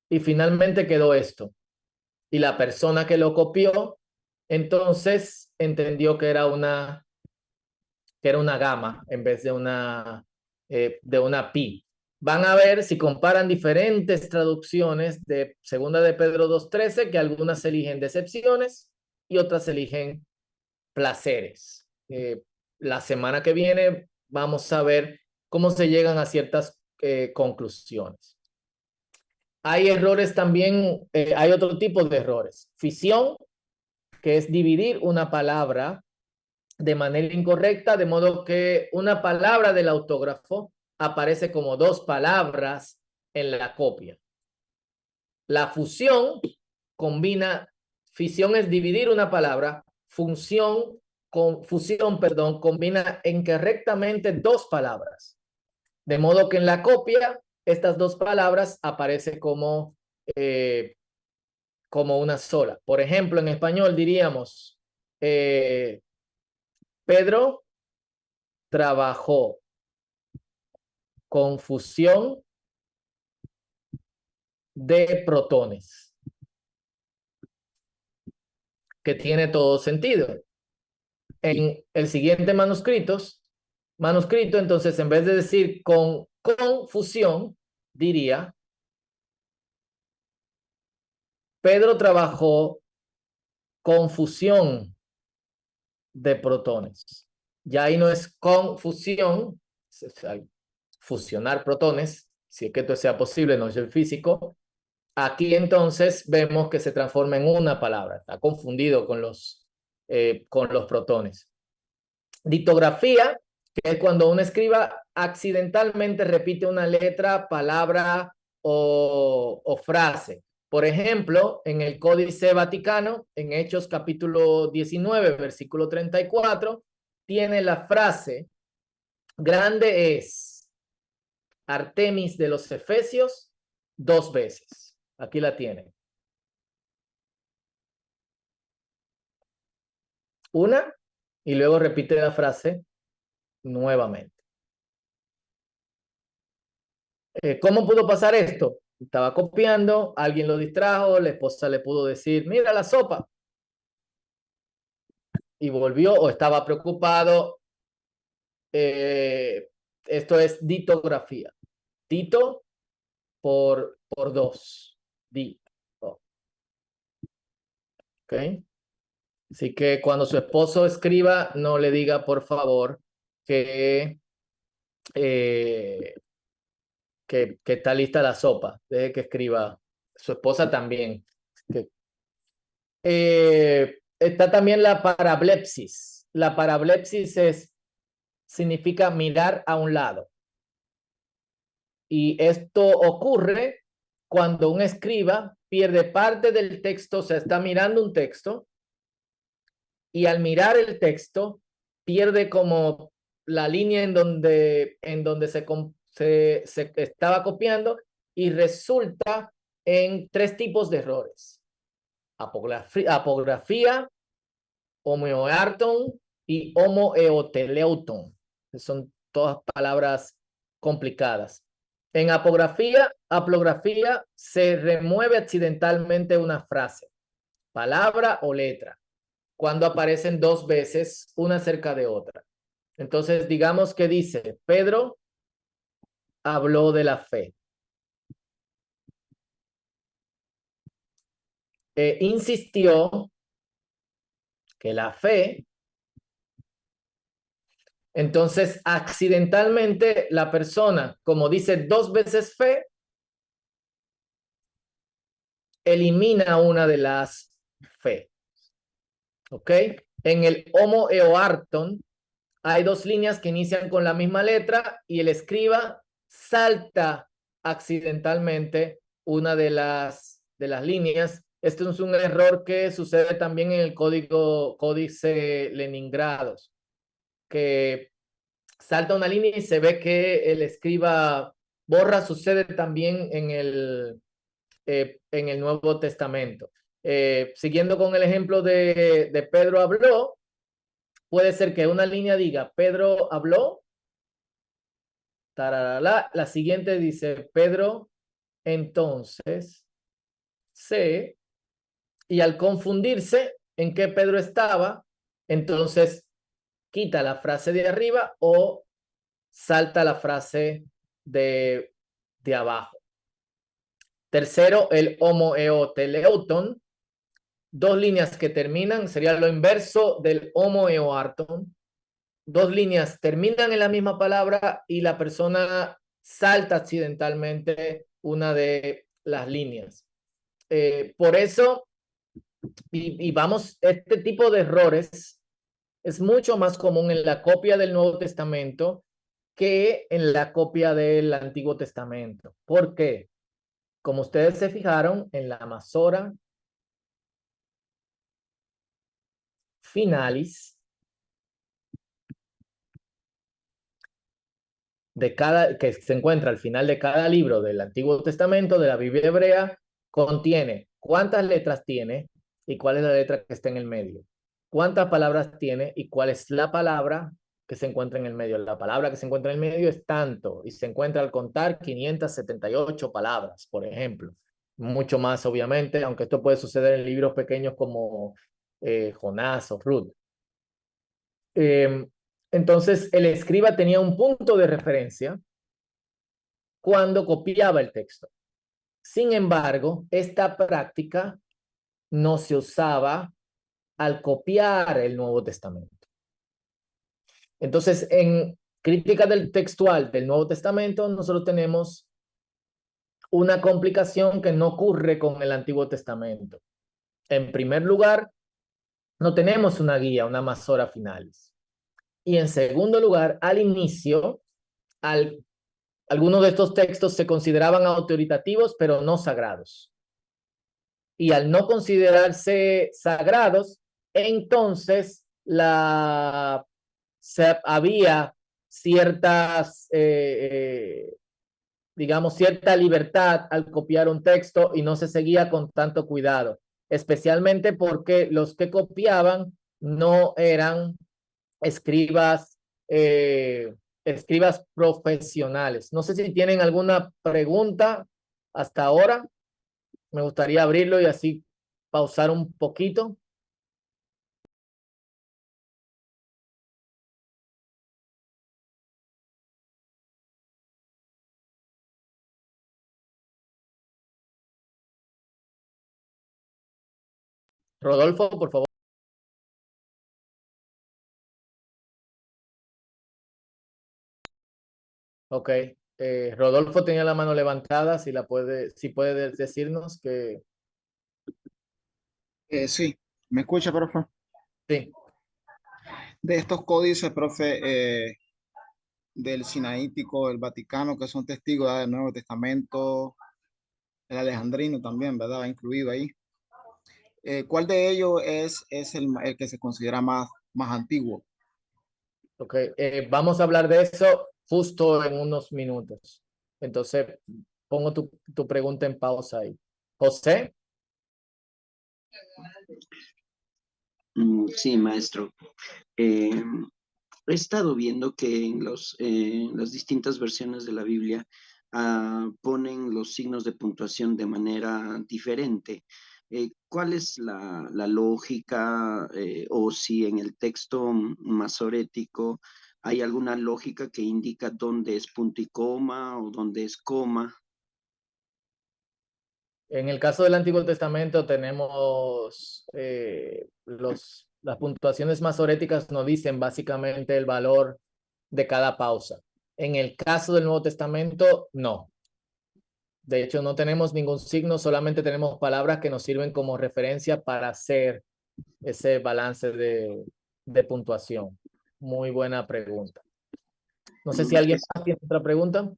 y finalmente quedó esto. Y la persona que lo copió entonces entendió que era una gamma en vez de una pi. Van a ver si comparan diferentes traducciones de Segunda de Pedro 2:13, que algunas eligen decepciones y otras eligen placeres. La semana que viene vamos a ver cómo se llegan a ciertas conclusiones. Hay errores también, hay otro tipo de errores. Fisión, que es dividir una palabra de manera incorrecta, de modo que una palabra del autógrafo aparece como dos palabras en la copia. La fusión fisión es dividir una palabra, fusión, combina incorrectamente dos palabras. De modo que en la copia, estas dos palabras aparecen como una sola. Por ejemplo, en español diríamos, Pedro trabajó con fusión de protones, que tiene todo sentido. En el siguiente manuscrito, entonces, en vez de decir con fusión, diría, Pedro trabajó con fusión de protones. Ya ahí no es con fusión, fusionar protones, si es que esto sea posible, no es el físico. Aquí entonces vemos que se transforma en una palabra, está confundido con los protones. Ditografía, que es cuando un escriba accidentalmente repite una letra, palabra o frase. Por ejemplo, en el Códice Vaticano, en Hechos capítulo 19, versículo 34, tiene la frase, grande es Artemis de los Efesios, 2 veces. Aquí la tienen. Una, y luego repite la frase nuevamente. ¿Cómo pudo pasar esto? Estaba copiando, alguien lo distrajo, la esposa le pudo decir, mira la sopa. Y volvió o estaba preocupado. Esto es ditografía. Dito por 2. Dito. ¿Ok? Así que cuando su esposo escriba, no le diga, por favor, que está lista la sopa. Deje que escriba. Su esposa también. Está también la parablepsis. La parablepsis significa mirar a un lado. Y esto ocurre cuando un escriba pierde parte del texto, o sea, está mirando un texto, y al mirar el texto, pierde como la línea en donde se estaba copiando y resulta en 3 tipos de errores. Apografía, homoearton y homoeoteleuton. Son todas palabras complicadas. En apografía se remueve accidentalmente una frase, palabra o letra, cuando aparecen 2 veces una cerca de otra. Entonces, digamos que dice, Pedro habló de la fe. Insistió que la fe, entonces accidentalmente la persona, como dice 2 veces fe, elimina una de las fe. ¿Ok? En el Homo Eoarton hay dos líneas que inician con la misma letra y el escriba salta accidentalmente una de las líneas. Esto es un error que sucede también en el códice Leningrado, que salta una línea y se ve que el escriba borra. Sucede también en el Nuevo Testamento. Siguiendo con el ejemplo de Pedro habló, puede ser que una línea diga Pedro habló, tararala, la siguiente dice Pedro entonces se, y al confundirse en qué Pedro estaba, entonces quita la frase de arriba o salta la frase de abajo. Tercero, el homoeoteleuton. Dos líneas que terminan, sería lo inverso del homoeoarton. Dos líneas terminan en la misma palabra y la persona salta accidentalmente una de las líneas. Por eso, y vamos, este tipo de errores es mucho más común en la copia del Nuevo Testamento que en la copia del Antiguo Testamento. ¿Por qué? Como ustedes se fijaron, en la Masora Finalis que se encuentra al final de cada libro del Antiguo Testamento, de la Biblia hebrea, contiene cuántas letras tiene y cuál es la letra que está en el medio. Cuántas palabras tiene y cuál es la palabra que se encuentra en el medio. La palabra que se encuentra en el medio es tanto y se encuentra al contar 578 palabras, por ejemplo. Mucho más, obviamente, aunque esto puede suceder en libros pequeños como Jonás o Ruth. Entonces, el escriba tenía un punto de referencia cuando copiaba el texto. Sin embargo, esta práctica no se usaba al copiar el Nuevo Testamento. Entonces, en crítica del textual del Nuevo Testamento, nosotros tenemos una complicación que no ocurre con el Antiguo Testamento. En primer lugar, no tenemos una guía, una masora finalis. Y en segundo lugar, al inicio, algunos de estos textos se consideraban autoritativos, pero no sagrados. Y al no considerarse sagrados, entonces había ciertas, digamos, cierta libertad al copiar un texto y no se seguía con tanto cuidado, especialmente porque los que copiaban no eran escribas profesionales. No sé si tienen alguna pregunta hasta ahora. Me gustaría abrirlo y así pausar un poquito. Rodolfo, por favor. Ok. Rodolfo tenía la mano levantada, si puede decirnos que Sí, ¿me escucha, profe? sí. De estos códices, profe, del Sinaítico, del Vaticano, que son testigos del Nuevo Testamento, el Alejandrino también, ¿verdad? Incluido ahí. ¿Cuál de ellos es el que se considera más antiguo? Ok. Vamos a hablar de eso justo en unos minutos. Entonces, pongo tu pregunta en pausa ahí. José. Sí, maestro. He estado viendo que en las distintas versiones de la Biblia ponen los signos de puntuación de manera diferente. ¿Cuál es la lógica o si en el texto masorético hay alguna lógica que indica dónde es punto y coma o dónde es coma? En el caso del Antiguo Testamento tenemos las puntuaciones masoréticas nos dicen básicamente el valor de cada pausa. En el caso del Nuevo Testamento, no. De hecho, no tenemos ningún signo, solamente tenemos palabras que nos sirven como referencia para hacer ese balance de puntuación. Muy buena pregunta. No sé si alguien más tiene otra pregunta.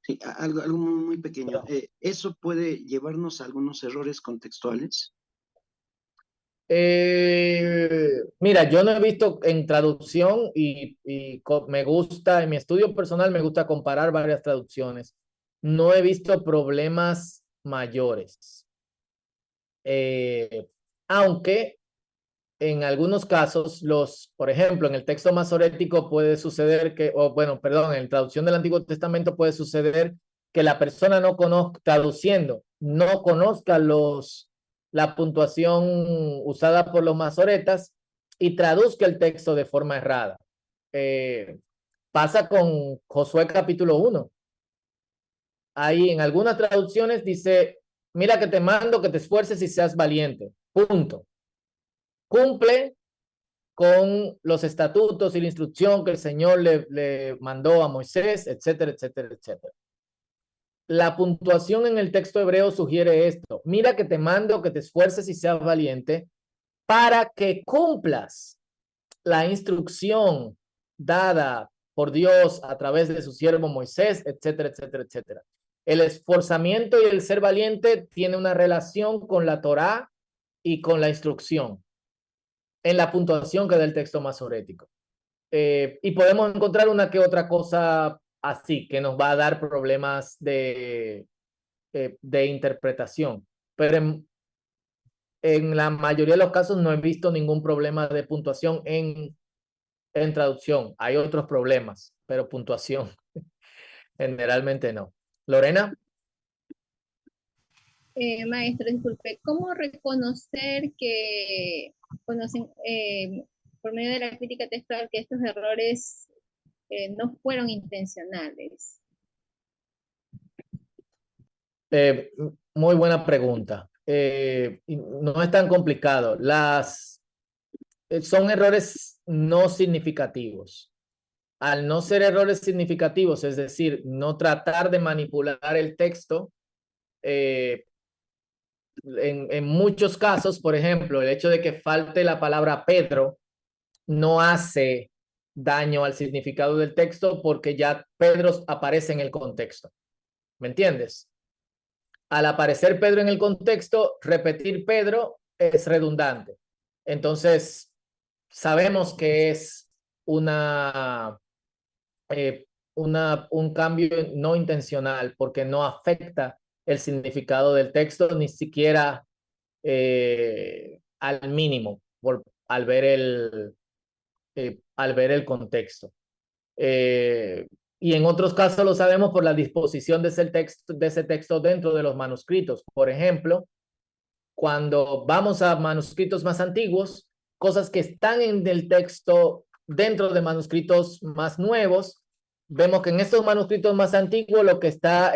Sí, algo muy pequeño. ¿Eso puede llevarnos a algunos errores contextuales? Mira, yo no he visto en traducción me gusta, en mi estudio personal me gusta comparar varias traducciones. No he visto problemas mayores. Aunque en algunos casos, por ejemplo, en el texto masorético puede suceder bueno, perdón, en traducción del Antiguo Testamento puede suceder que la persona no conozca, traduciendo, no conozca la puntuación usada por los masoretas y traduzca el texto de forma errada. Pasa con Josué capítulo 1. Ahí en algunas traducciones dice, mira que te mando que te esfuerces y seas valiente. Punto. Cumple con los estatutos y la instrucción que el Señor le mandó a Moisés, etcétera, etcétera, etcétera. La puntuación en el texto hebreo sugiere esto. Mira que te mando que te esfuerces y seas valiente para que cumplas la instrucción dada por Dios a través de su siervo Moisés, etcétera, etcétera, etcétera. El esforzamiento y el ser valiente tiene una relación con la Torá y con la instrucción en la puntuación que da el texto masorético. Y podemos encontrar una que otra cosa así, que nos va a dar problemas de interpretación. Pero en la mayoría de los casos no he visto ningún problema de puntuación en traducción. Hay otros problemas, pero puntuación generalmente no. Lorena. Maestro, disculpe, ¿cómo reconocer que conocen por medio de la crítica textual que estos errores no fueron intencionales? Muy buena pregunta. No es tan complicado. Son errores no significativos. Al no ser errores significativos, es decir, no tratar de manipular el texto, en muchos casos, por ejemplo, el hecho de que falte la palabra Pedro no hace daño al significado del texto porque ya Pedro aparece en el contexto. ¿Me entiendes? Al aparecer Pedro en el contexto, repetir Pedro es redundante. Entonces, sabemos que es un cambio no intencional porque no afecta el significado del texto ni siquiera al mínimo al ver el contexto. Y en otros casos lo sabemos por la disposición de ese texto dentro de los manuscritos. Por ejemplo, cuando vamos a manuscritos más antiguos, cosas que están en el texto dentro de manuscritos más nuevos, vemos que en estos manuscritos más antiguos lo que está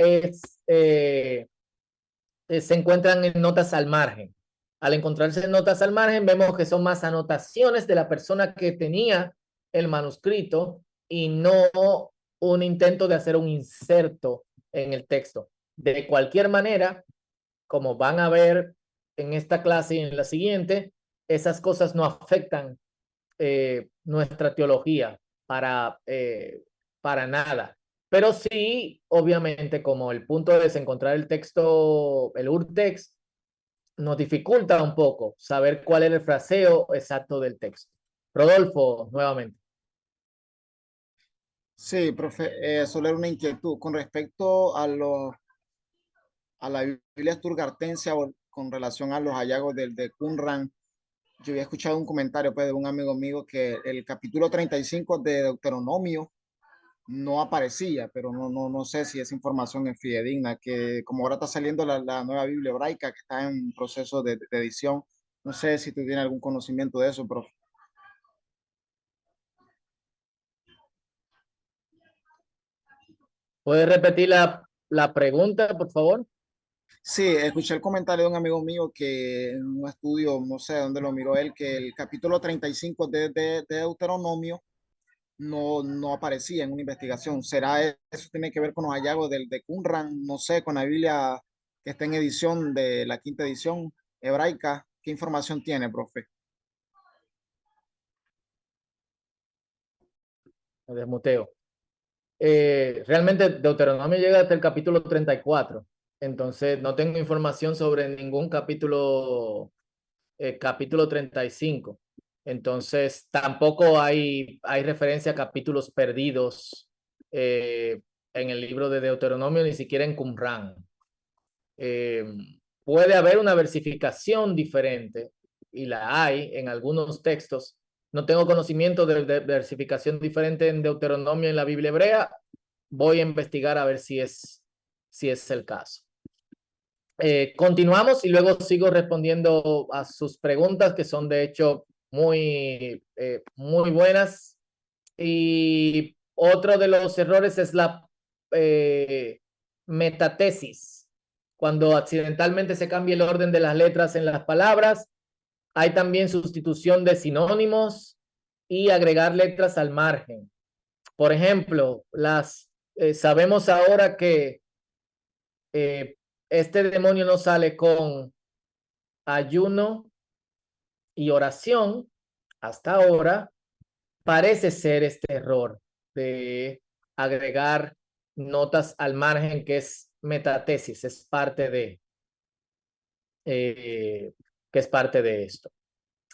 se encuentran en notas al margen. Al encontrarse en notas al margen, vemos que son más anotaciones de la persona que tenía el manuscrito y no un intento de hacer un inserto en el texto. De cualquier manera, como van a ver en esta clase y en la siguiente, esas cosas no afectan nuestra teología para nada. Pero sí, obviamente, como el punto es encontrar el texto, el urtext, nos dificulta un poco saber cuál es el fraseo exacto del texto. Rodolfo, nuevamente. Sí, profe, solo era una inquietud con respecto a la Biblia Sturgartensia con relación a los hallazgos de Qumran. Yo había escuchado un comentario pues, de un amigo mío que el capítulo 35 de Deuteronomio no aparecía, pero no sé si esa información es fidedigna, que como ahora está saliendo la nueva Biblia hebraica que está en proceso de edición, no sé si tú tienes algún conocimiento de eso, profe. ¿Puedes repetir la pregunta, por favor? Sí, escuché el comentario de un amigo mío que en un estudio, no sé dónde lo miró él, que el capítulo 35 de Deuteronomio no aparecía en una investigación. ¿Será eso tiene que ver con los hallazgos de Qumran? No sé, con la Biblia que está en edición de la quinta edición hebraica. ¿Qué información tiene, profe? Me desmuteo. Realmente Deuteronomio llega hasta el capítulo 34. Entonces no tengo información sobre ningún capítulo 35. Entonces tampoco hay referencia a capítulos perdidos en el libro de Deuteronomio, ni siquiera en Qumran. Puede haber una versificación diferente, y la hay en algunos textos. No tengo conocimiento de versificación diferente en Deuteronomio en la Biblia hebrea. Voy a investigar a ver si es el caso. Continuamos y luego sigo respondiendo a sus preguntas, que son de hecho muy buenas. Y otro de los errores es la metatesis. Cuando accidentalmente se cambia el orden de las letras en las palabras, hay también sustitución de sinónimos y agregar letras al margen. Por ejemplo, sabemos ahora que este demonio no sale con ayuno y oración. Hasta ahora parece ser este error de agregar notas al margen, que es metatesis, es parte de esto.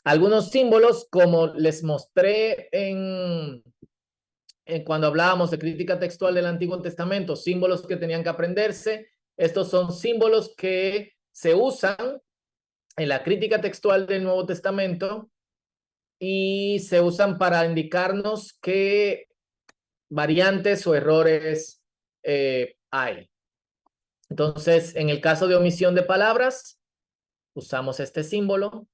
Algunos símbolos, como les mostré cuando hablábamos de crítica textual del Antiguo Testamento, símbolos que tenían que aprenderse. Estos son símbolos que se usan en la crítica textual del Nuevo Testamento y se usan para indicarnos qué variantes o errores hay. Entonces, en el caso de omisión de palabras, usamos este símbolo.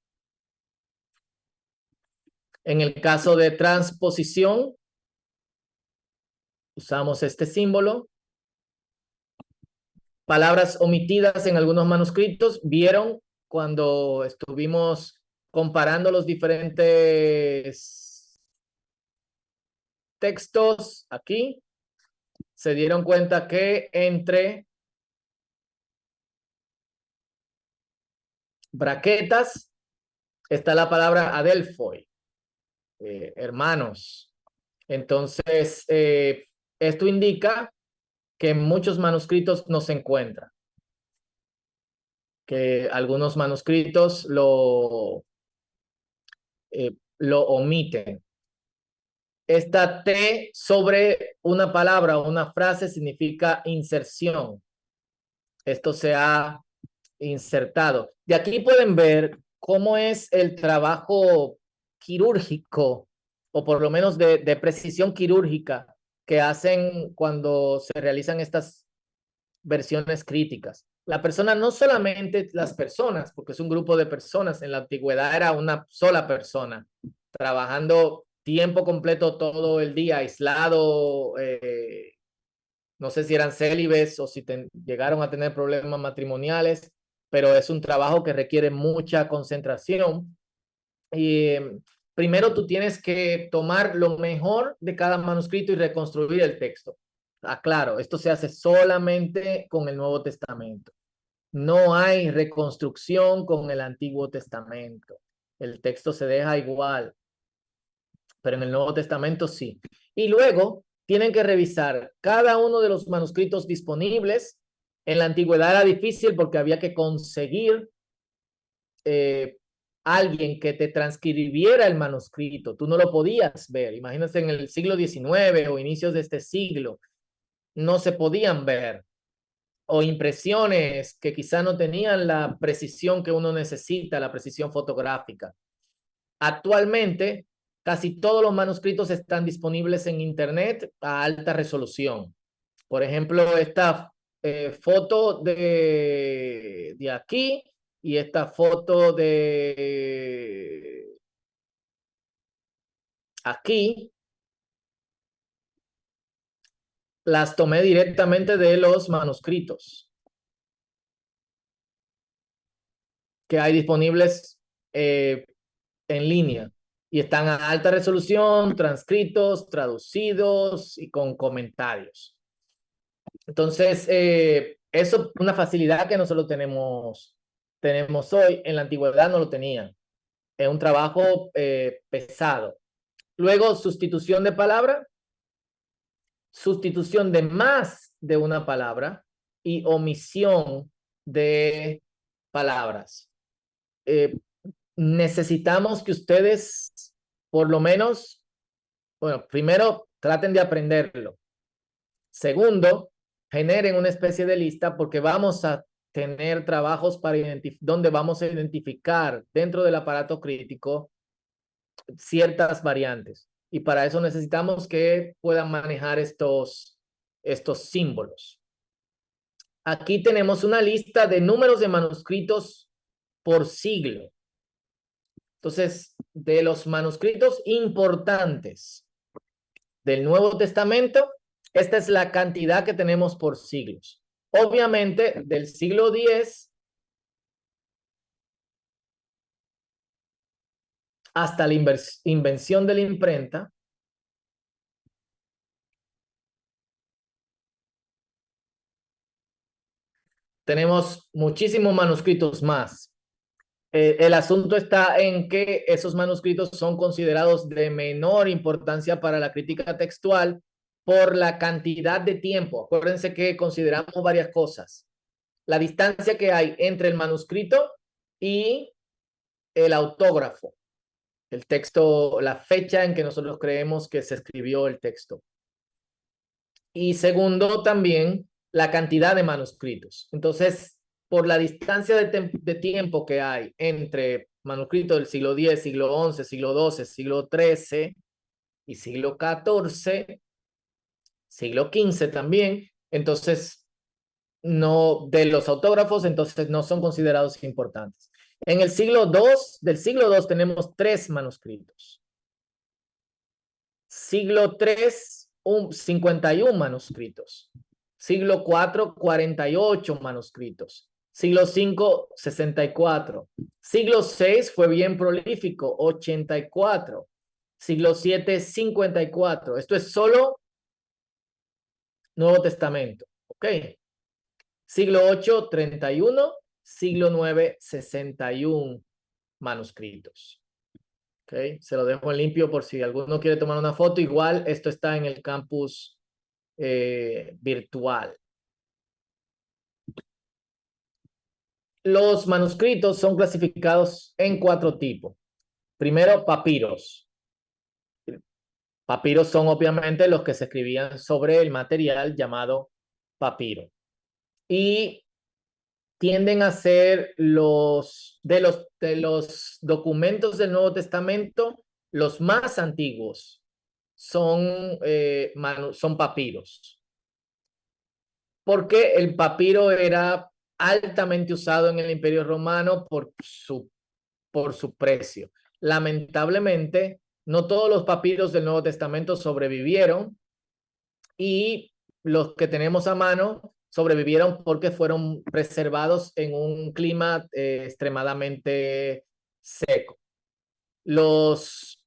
En el caso de transposición, usamos este símbolo. Palabras omitidas en algunos manuscritos. ¿Vieron cuando estuvimos comparando los diferentes textos aquí? Se dieron cuenta que entre braquetas está la palabra adelphoi, hermanos. Entonces, esto indica que en muchos manuscritos no se encuentra, que algunos manuscritos lo omiten. Esta T sobre una palabra o una frase significa inserción. Esto se ha insertado. De aquí pueden ver cómo es el trabajo quirúrgico, o por lo menos de precisión quirúrgica, que hacen cuando se realizan estas versiones críticas. La persona, no solamente las personas, porque es un grupo de personas, en la antigüedad era una sola persona, trabajando tiempo completo todo el día, aislado, no sé si eran célibes o si llegaron a tener problemas matrimoniales, pero es un trabajo que requiere mucha concentración. Y primero tú tienes que tomar lo mejor de cada manuscrito y reconstruir el texto. Claro, esto se hace solamente con el Nuevo Testamento. No hay reconstrucción con el Antiguo Testamento. El texto se deja igual, pero en el Nuevo Testamento sí. Y luego tienen que revisar cada uno de los manuscritos disponibles. En la antigüedad era difícil porque había que conseguir alguien que te transcribiera el manuscrito. Tú no lo podías ver. Imagínense, en el siglo XIX o inicios de este siglo, no se podían ver. O impresiones que quizá no tenían la precisión que uno necesita, la precisión fotográfica. Actualmente, casi todos los manuscritos están disponibles en Internet a alta resolución. Por ejemplo, esta foto de aquí y esta foto de aquí, las tomé directamente de los manuscritos que hay disponibles en línea. y están a alta resolución, transcritos, traducidos y con comentarios. Entonces, eso es una facilidad que nosotros tenemos hoy. En la antigüedad no lo tenían. Es un trabajo pesado. Luego, sustitución de palabra, sustitución de más de una palabra y omisión de palabras. Necesitamos que ustedes, por lo menos, bueno, primero traten de aprenderlo. Segundo, generen una especie de lista porque vamos a tener trabajos para donde vamos a identificar dentro del aparato crítico ciertas variantes. Y para eso necesitamos que puedan manejar estos símbolos. Aquí tenemos una lista de números de manuscritos por siglo. Entonces, de los manuscritos importantes del Nuevo Testamento, esta es la cantidad que tenemos por siglos. Obviamente, del siglo X hasta la invención de la imprenta, tenemos muchísimos manuscritos más. El asunto está en que esos manuscritos son considerados de menor importancia para la crítica textual por la cantidad de tiempo. Acuérdense que consideramos varias cosas. La distancia que hay entre el manuscrito y el autógrafo. El texto, la fecha en que nosotros creemos que se escribió el texto. Y segundo, también la cantidad de manuscritos. Entonces, por la distancia de tiempo que hay entre manuscritos del siglo X, siglo XI, siglo XII, siglo XIII y siglo XIV, siglo XV también, entonces, no, de los autógrafos, entonces no son considerados importantes. En el siglo II, del siglo II tenemos 3 manuscritos. Siglo III, 51 manuscritos. Siglo IV, 48 manuscritos. Siglo V, 64. Siglo VI fue bien prolífico, 84. Siglo VII, 54. Esto es solo Nuevo Testamento. ¿Ok? Siglo VIII, 31. Siglo IX, 61 manuscritos. ¿Ok? Se lo dejo en limpio por si alguno quiere tomar una foto. Igual esto está en el campus virtual. Los manuscritos son clasificados en 4 tipos. Primero, papiros. Papiros son obviamente los que se escribían sobre el material llamado papiro. Y tienden a ser de los documentos del Nuevo Testamento, los más antiguos son papiros. Porque el papiro era altamente usado en el Imperio Romano por su precio. Lamentablemente, no todos los papiros del Nuevo Testamento sobrevivieron y los que tenemos a mano sobrevivieron porque fueron preservados en un clima extremadamente seco. Los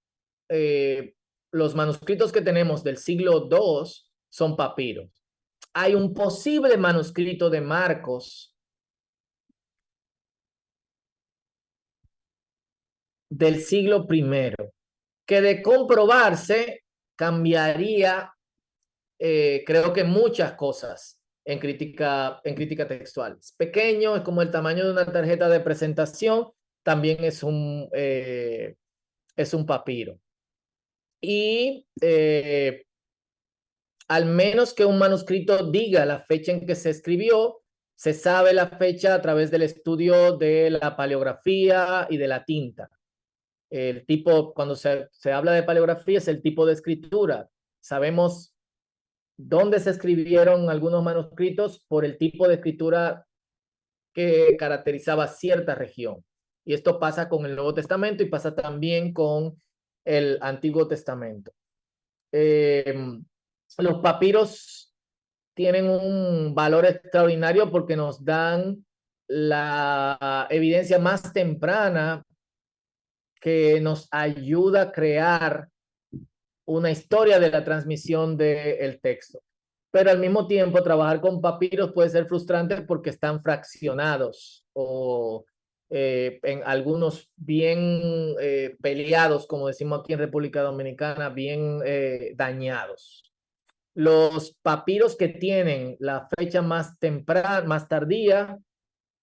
manuscritos que tenemos del siglo II son papiros. Hay un posible manuscrito de Marcos del siglo I, que de comprobarse cambiaría, creo que muchas cosas en crítica textual. Es pequeño, es como el tamaño de una tarjeta de presentación, también es un papiro. Y al menos que un manuscrito diga la fecha en que se escribió, se sabe la fecha a través del estudio de la paleografía y de la tinta. El tipo, cuando se habla de paleografía, es el tipo de escritura. Sabemos dónde se escribieron algunos manuscritos por el tipo de escritura que caracterizaba cierta región. Y esto pasa con el Nuevo Testamento y pasa también con el Antiguo Testamento. Los papiros tienen un valor extraordinario porque nos dan la evidencia más temprana que nos ayuda a crear una historia de la transmisión del texto. Pero al mismo tiempo, trabajar con papiros puede ser frustrante porque están fraccionados o en algunos bien peleados, como decimos aquí en República Dominicana, bien dañados. Los papiros que tienen la fecha más temprana, más tardía,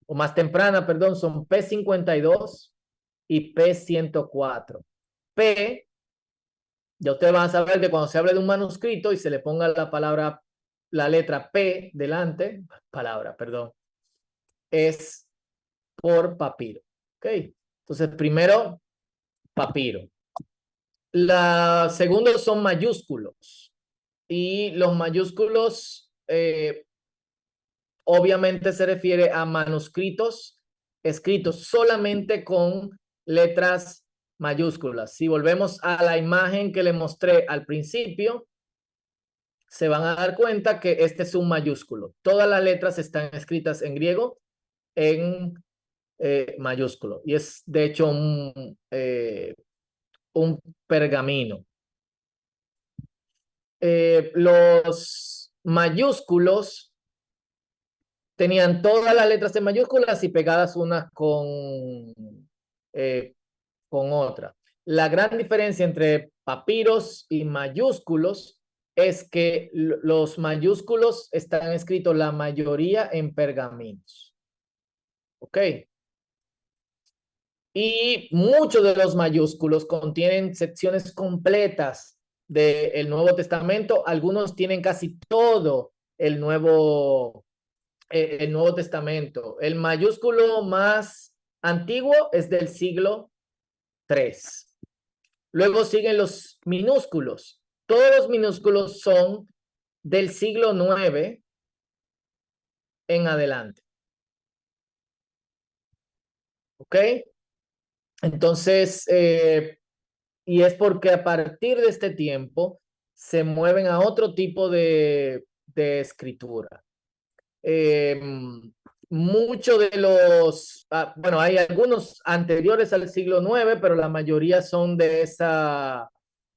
o más temprana, perdón, son P52 y P104. P, ya ustedes van a saber que cuando se hable de un manuscrito y se le ponga la letra P delante, perdón, es por papiro. ¿Ok? Entonces, primero, papiro. La segunda son mayúsculos. Y los mayúsculos obviamente se refiere a manuscritos escritos solamente con letras mayúsculas. Si volvemos a la imagen que le mostré al principio, se van a dar cuenta que este es un mayúsculo. Todas las letras están escritas en griego en mayúsculo. Y es de hecho un pergamino. Los mayúsculos tenían todas las letras en mayúsculas y pegadas unas con otra. La gran diferencia entre papiros y mayúsculos es que los mayúsculos están escritos la mayoría en pergaminos. ¿Ok? Y muchos de los mayúsculos contienen secciones completas del Nuevo Testamento. Algunos tienen casi todo el Nuevo Testamento. El mayúsculo más antiguo es del siglo III. Luego siguen los minúsculos. Todos los minúsculos son del siglo IX en adelante. ¿Ok? Entonces, y es porque a partir de este tiempo se mueven a otro tipo de escritura. Muchos de los, bueno, hay algunos anteriores al siglo IX, pero la mayoría son de esa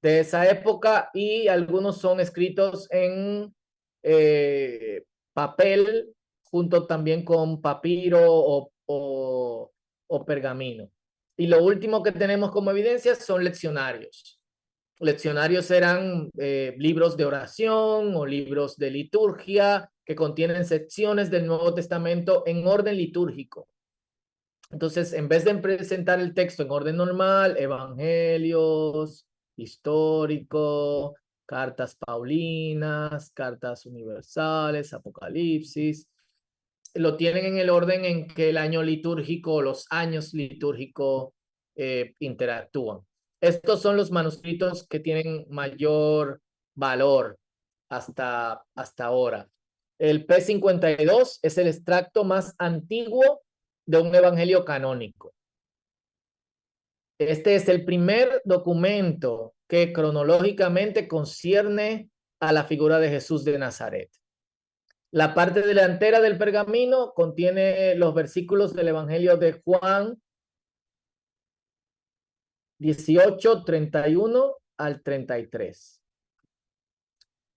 época y algunos son escritos en papel junto también con papiro o pergamino. Y lo último que tenemos como evidencia son leccionarios. Leccionarios eran libros de oración o libros de liturgia que contienen secciones del Nuevo Testamento en orden litúrgico. Entonces, en vez de presentar el texto en orden normal, evangelios, histórico, cartas paulinas, cartas universales, apocalipsis, lo tienen en el orden en que el año litúrgico, los años litúrgicos interactúan. Estos son los manuscritos que tienen mayor valor hasta ahora. El P52 es el extracto más antiguo de un evangelio canónico. Este es el primer documento que cronológicamente concierne a la figura de Jesús de Nazaret. La parte delantera del pergamino contiene los versículos del evangelio de Juan 18, 31 al 33.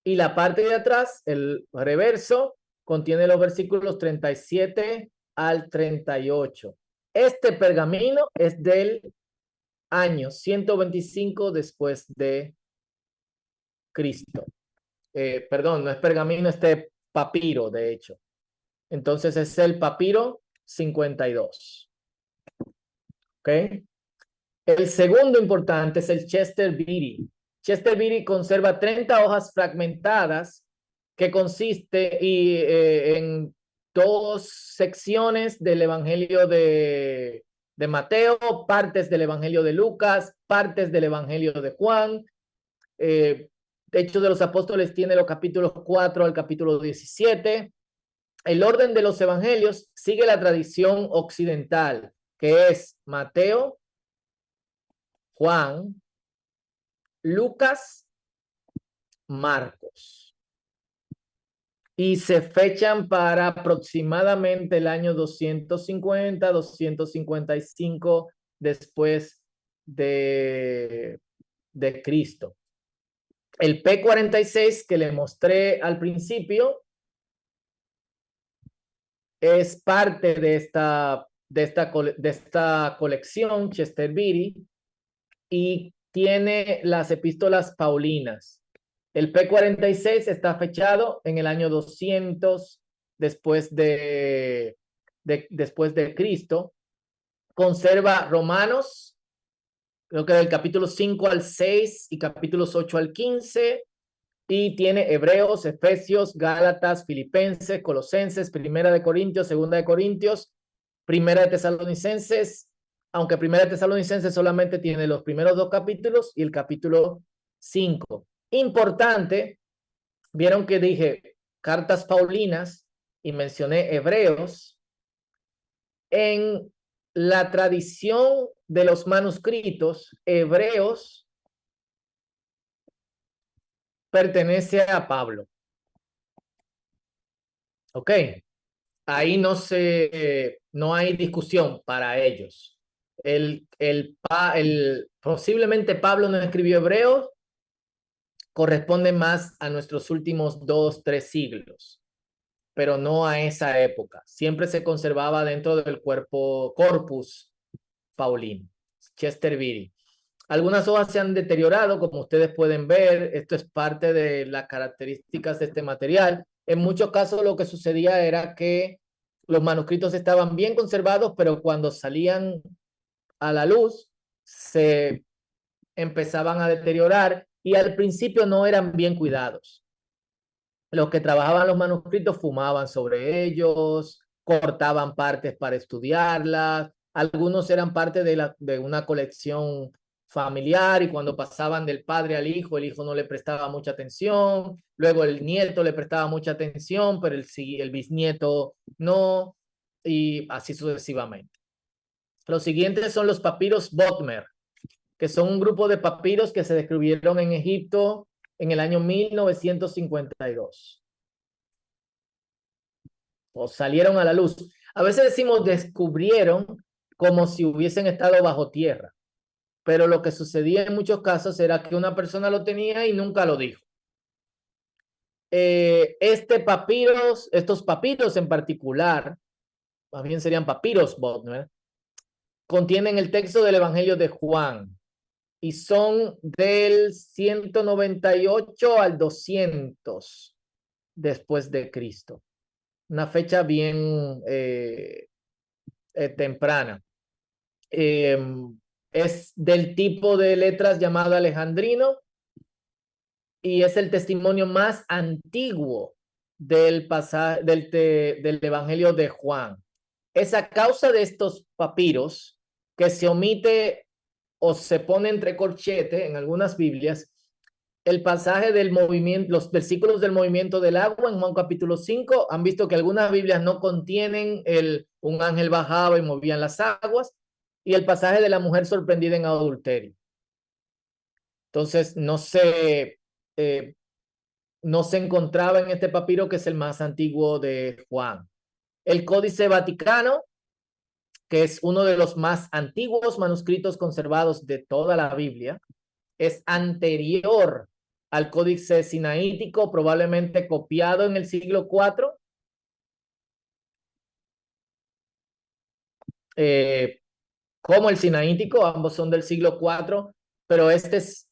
Y la parte de atrás, el reverso, contiene los versículos 37 al 38. Este pergamino es del año 125 después de Cristo. Perdón, no es pergamino, este papiro, de hecho. Entonces es el papiro 52. ¿Ok? El segundo importante es el Chester Beatty. Chester Beatty conserva 30 hojas fragmentadas que consiste en dos secciones del Evangelio de Mateo, partes del Evangelio de Lucas, partes del Evangelio de Juan. Hechos de los Apóstoles tiene los capítulos 4 al capítulo 17. El orden de los evangelios sigue la tradición occidental, que es Mateo, Juan, Lucas, Marcos. Y se fechan para aproximadamente el año 250, 255 después de Cristo. El P46 que le mostré al principio es parte de esta colección, Chester Beatty, y tiene las epístolas paulinas. El P46 está fechado en el año 200 después de Cristo. Conserva Romanos, creo que del capítulo 5 al 6 y capítulos 8 al 15, y tiene Hebreos, Efesios, Gálatas, Filipenses, Colosenses, Primera de Corintios, Segunda de Corintios, Primera de Tesalonicenses, aunque Primera de Tesalonicenses solamente tiene los primeros 2 capítulos y el capítulo 5. Importante, vieron que dije cartas paulinas y mencioné Hebreos. En la tradición de los manuscritos, Hebreos pertenece a Pablo. Ok, ahí no hay discusión para ellos. Posiblemente Pablo no escribió Hebreos, corresponde más a nuestros últimos 2, 3 siglos, pero no a esa época. Siempre se conservaba dentro del corpus paulino, Chester Beatty. Algunas hojas se han deteriorado, como ustedes pueden ver. Esto es parte de las características de este material. En muchos casos lo que sucedía era que los manuscritos estaban bien conservados, pero cuando salían a la luz se empezaban a deteriorar y al principio no eran bien cuidados. Los que trabajaban los manuscritos fumaban sobre ellos, cortaban partes para estudiarlas. Algunos eran parte de una colección familiar y cuando pasaban del padre al hijo, el hijo no le prestaba mucha atención. Luego el nieto le prestaba mucha atención, pero el bisnieto no, y así sucesivamente. Los siguientes son los papiros Bodmer, que son un grupo de papiros que se descubrieron en Egipto en el año 1952. O salieron a la luz. A veces decimos descubrieron como si hubiesen estado bajo tierra. Pero lo que sucedía en muchos casos era que una persona lo tenía y nunca lo dijo. Estos papiros en particular, más bien serían papiros Bodmer, contienen el texto del Evangelio de Juan y son del 198 al 200 después de Cristo. Una fecha bien temprana. Es del tipo de letras llamado alejandrino y es el testimonio más antiguo del Evangelio de Juan. Es a causa de estos papiros que se omite o se pone entre corchete en algunas Biblias el pasaje del movimiento, los versículos del movimiento del agua en Juan capítulo 5. Han visto que algunas Biblias no contienen un ángel bajaba y movían las aguas, y el pasaje de la mujer sorprendida en adulterio. Entonces no se encontraba en este papiro, que es el más antiguo de Juan. El Códice Vaticano, que es uno de los más antiguos manuscritos conservados de toda la Biblia, es anterior al Códice Sinaítico, probablemente copiado en el siglo IV. Como el Sinaítico, ambos son del siglo IV, pero este es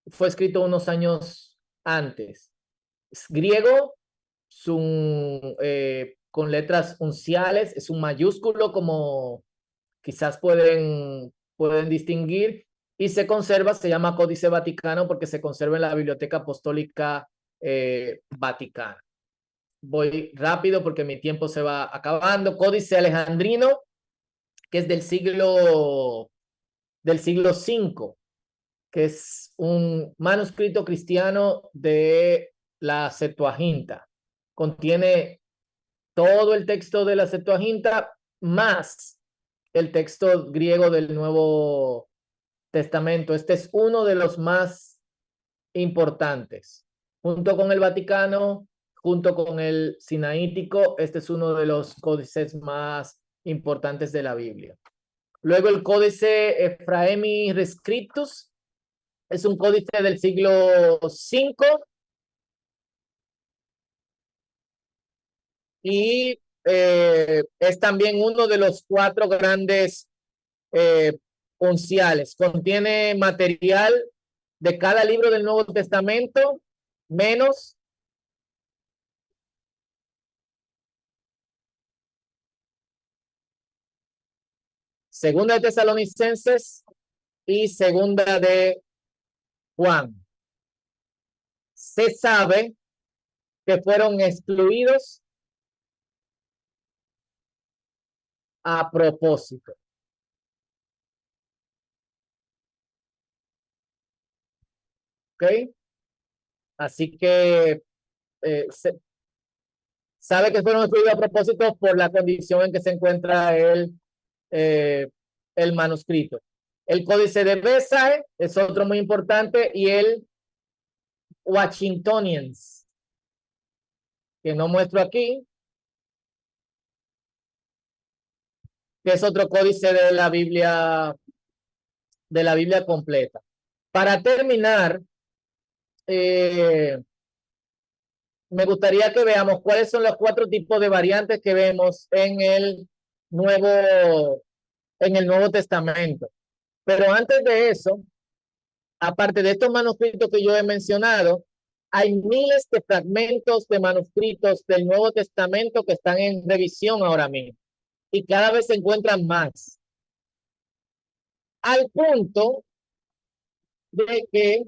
fue escrito unos años antes. Es griego, con letras unciales, es un mayúsculo como quizás pueden distinguir, y se llama Códice Vaticano porque se conserva en la Biblioteca Apostólica Vaticana. Voy rápido porque mi tiempo se va acabando. Códice Alejandrino, que es del siglo V, que es un manuscrito cristiano de la Septuaginta. Contiene todo el texto de la Septuaginta más el texto griego del Nuevo Testamento. Este es uno de los más importantes. Junto con el Vaticano, junto con el Sinaítico, este es uno de los códices más importantes de la Biblia. Luego el Códice Ephraemi Rescriptus, es un códice del siglo V y es también uno de los 4 grandes unciales. Contiene material de cada libro del Nuevo Testamento, menos Segunda de Tesalonicenses y Segunda de Juan. Se sabe que fueron excluidos a propósito. ¿Ok? Así que se sabe que fueron excluidos a propósito por la condición en que se encuentra el manuscrito. El Códice de Bezae es otro muy importante y el Washingtonians, que no muestro aquí, que es otro códice de la Biblia completa. Para terminar, me gustaría que veamos cuáles son los 4 tipos de variantes que vemos en el Nuevo Testamento. Pero antes de eso, aparte de estos manuscritos que yo he mencionado, hay miles de fragmentos de manuscritos del Nuevo Testamento que están en revisión ahora mismo y cada vez se encuentran más. Al punto de que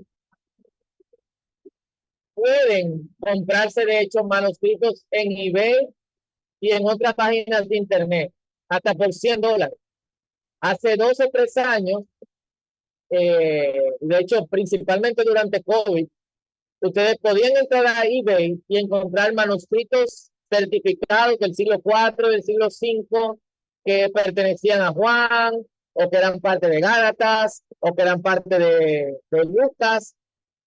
pueden comprarse, de hecho, manuscritos en eBay y en otras páginas de internet, hasta por $100. Hace 2 o 3 años, de hecho, principalmente durante COVID, ustedes podían entrar a eBay y encontrar manuscritos certificados del siglo IV, del siglo V, que pertenecían a Juan, o que eran parte de Gálatas, o que eran parte de Lucas.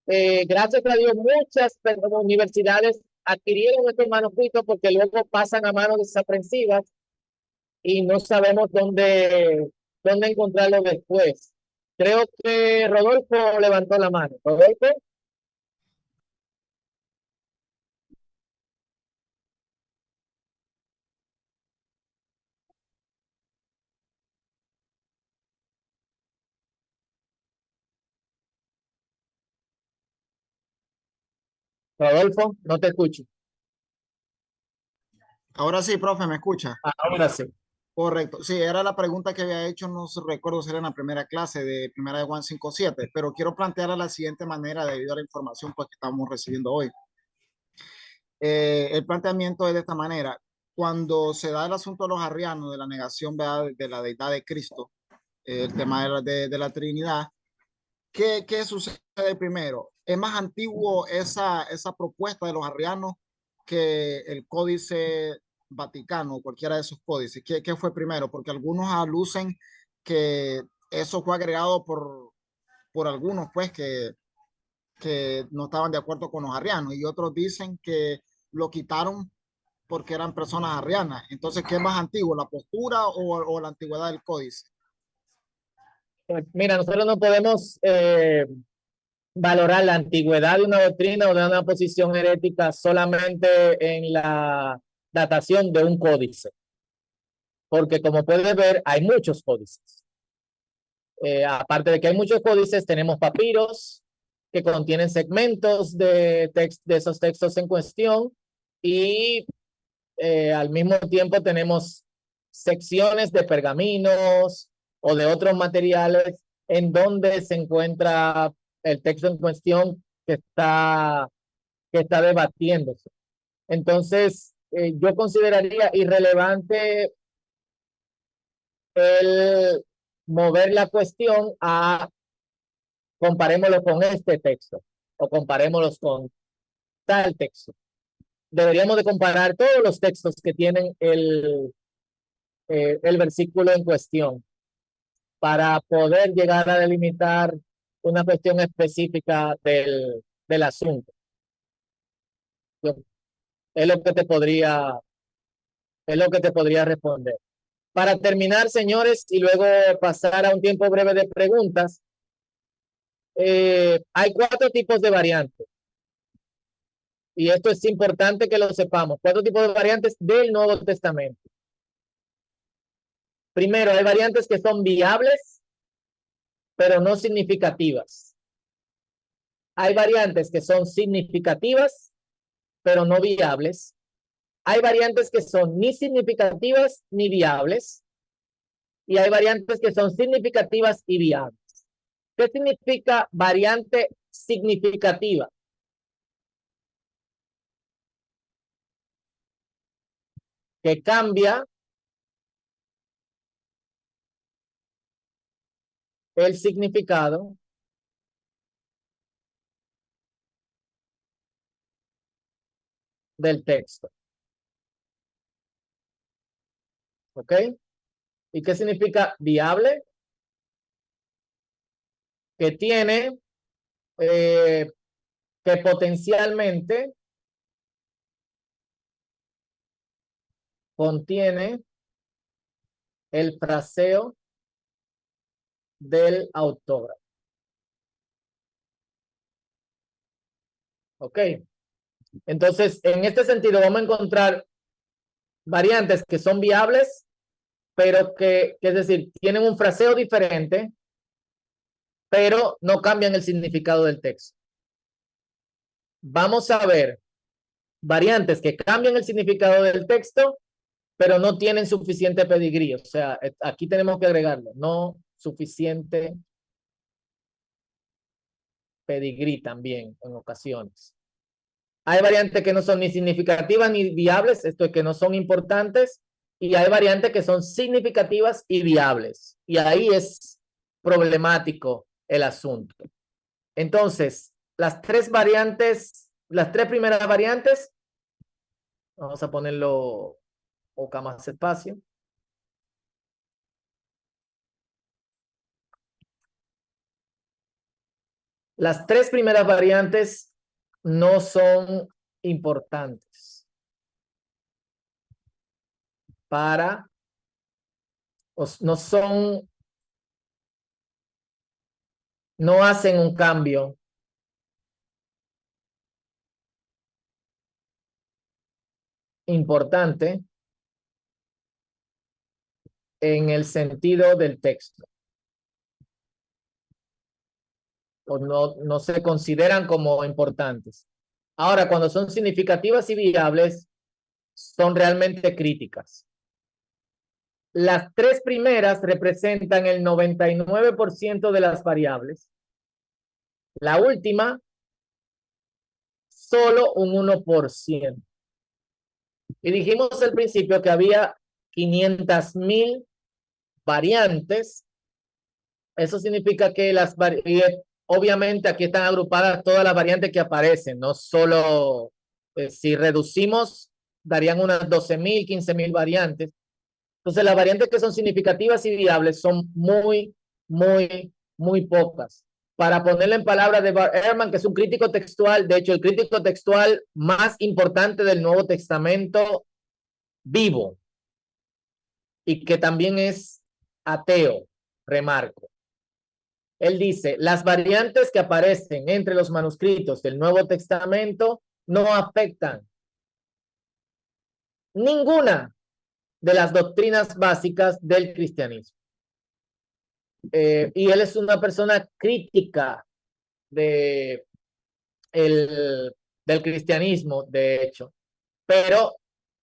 Gracias a Dios, muchas universidades adquirieron estos manuscritos porque luego pasan a manos desaprensivas y no sabemos dónde encontrarlo después. Creo que Rodolfo levantó la mano. Rodolfo. Rodolfo, no te escucho. Ahora sí, profe, ¿me escucha? Ahora sí. Correcto. Sí, era la pregunta que había hecho, no recuerdo si era en la primera clase de primera de Juan 5:7, pero quiero plantearla de la siguiente manera debido a la información pues, que estamos recibiendo hoy. El planteamiento es de esta manera. Cuando se da el asunto de los arrianos, de la negación, ¿verdad?, de la deidad de Cristo, el tema de la Trinidad, ¿qué sucede primero? ¿Es más antiguo esa propuesta de los arrianos que el Códice Vaticano, cualquiera de esos códices? ¿Qué fue primero? Porque algunos alucen que eso fue agregado por algunos, pues, que no estaban de acuerdo con los arrianos, y otros dicen que lo quitaron porque eran personas arrianas. Entonces, ¿qué es más antiguo, la postura o la antigüedad del códice? Mira, nosotros no podemos valorar la antigüedad de una doctrina o de una posición herética solamente en la datación de un códice, porque como puedes ver, hay muchos códices. Aparte de que hay muchos códices, tenemos papiros que contienen segmentos de esos textos en cuestión y al mismo tiempo tenemos secciones de pergaminos o de otros materiales en donde se encuentra el texto en cuestión que está debatiéndose. Entonces, yo consideraría irrelevante el mover la cuestión a comparémoslo con este texto o comparémoslos con tal texto. Deberíamos de comparar todos los textos que tienen el versículo en cuestión para poder llegar a delimitar una cuestión específica del asunto. Es lo que te podría responder. Para terminar, señores, y luego pasar a un tiempo breve de preguntas, hay 4 tipos de variantes. Y esto es importante que lo sepamos. 4 tipos de variantes del Nuevo Testamento. Primero, hay variantes que son viables, pero no significativas. Hay variantes que son significativas, pero no viables. Hay variantes que son ni significativas ni viables. Y hay variantes que son significativas y viables. ¿Qué significa variante significativa? Que cambia el significado del texto. ¿Ok? ¿Y qué significa viable? Que tiene, que potencialmente contiene el fraseo del autor. ¿Ok? Entonces, en este sentido, vamos a encontrar variantes que son viables, pero que es decir, tienen un fraseo diferente, pero no cambian el significado del texto. Vamos a ver variantes que cambian el significado del texto, pero no tienen suficiente pedigrí. O sea, aquí tenemos que agregarlo, no suficiente pedigrí también en ocasiones. Hay variantes que no son ni significativas ni viables, esto es que no son importantes, y hay variantes que son significativas y viables. Y ahí es problemático el asunto. Entonces, las 3 variantes, las 3 primeras variantes, vamos a ponerlo boca más espacio. Las 3 primeras variantes no son importantes para, no son, no hacen un cambio importante en el sentido del texto. O no se consideran como importantes. Ahora, cuando son significativas y viables, son realmente críticas. Las 3 primeras representan el 99% de las variables. La última, solo un 1%. Y dijimos al principio que había 500,000 variantes. Eso significa que obviamente aquí están agrupadas todas las variantes que aparecen, no solo, si reducimos, darían unas 12,000, 15,000 variantes. Entonces, las variantes que son significativas y viables son muy, muy, muy pocas. Para ponerle en palabras de Bart Ehrman, que es un crítico textual, de hecho, el crítico textual más importante del Nuevo Testamento vivo, y que también es ateo, remarco. Él dice, las variantes que aparecen entre los manuscritos del Nuevo Testamento no afectan ninguna de las doctrinas básicas del cristianismo. Y él es una persona crítica del cristianismo, de hecho, pero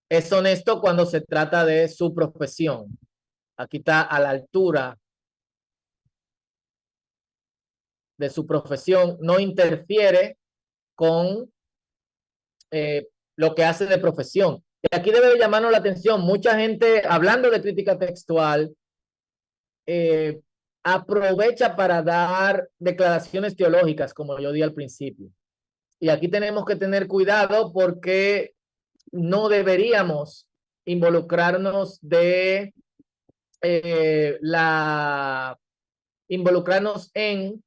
es honesto cuando se trata de su profesión. Aquí está a la altura de su profesión, no interfiere con lo que hace de profesión. Y aquí debe de llamarnos la atención, mucha gente hablando de crítica textual aprovecha para dar declaraciones teológicas, como yo di al principio. Y aquí tenemos que tener cuidado porque no deberíamos involucrarnos involucrarnos en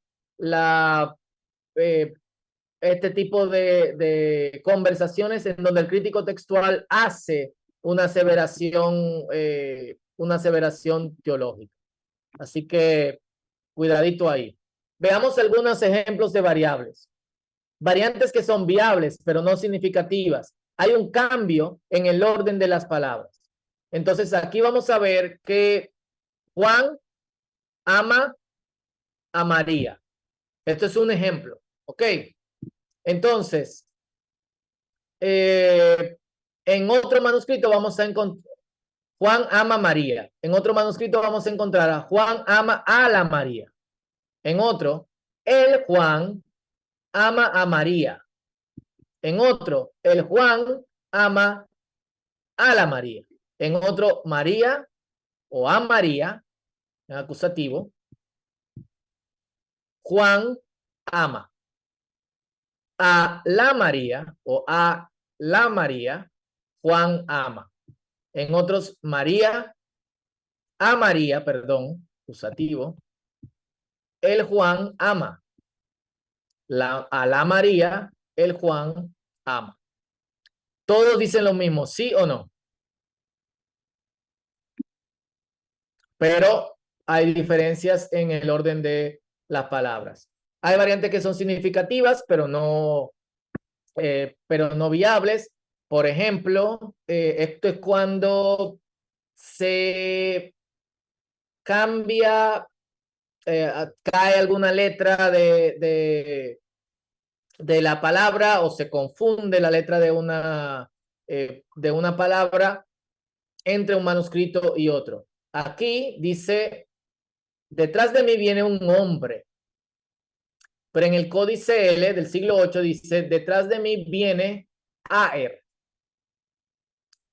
este tipo de conversaciones en donde el crítico textual hace una aseveración una aseveración teológica. Así que cuidadito ahí. Veamos algunos ejemplos de variables. Variantes que son viables, pero no significativas. Hay un cambio en el orden de las palabras. Entonces aquí vamos a ver que Juan ama a María. Esto es un ejemplo, ¿ok? Entonces, en otro manuscrito vamos a encontrar Juan ama a María. En otro manuscrito vamos a encontrar a Juan ama a la María. En otro, el Juan ama a María. En otro, el Juan ama a la María. En otro, María o a María, en acusativo, Juan ama. A la María o a la María, Juan ama. En otros, María, a María, perdón, acusativo, el Juan ama. A la María, el Juan ama. Todos dicen lo mismo, ¿sí o no? Pero hay diferencias en el orden de las palabras. Hay variantes que son significativas, pero no viables. Por ejemplo, esto es cuando se cambia, cae alguna letra de la palabra o se confunde la letra de una palabra entre un manuscrito y otro. Aquí dice, detrás de mí viene un hombre. Pero en el Códice L del siglo VIII dice, detrás de mí viene Aer.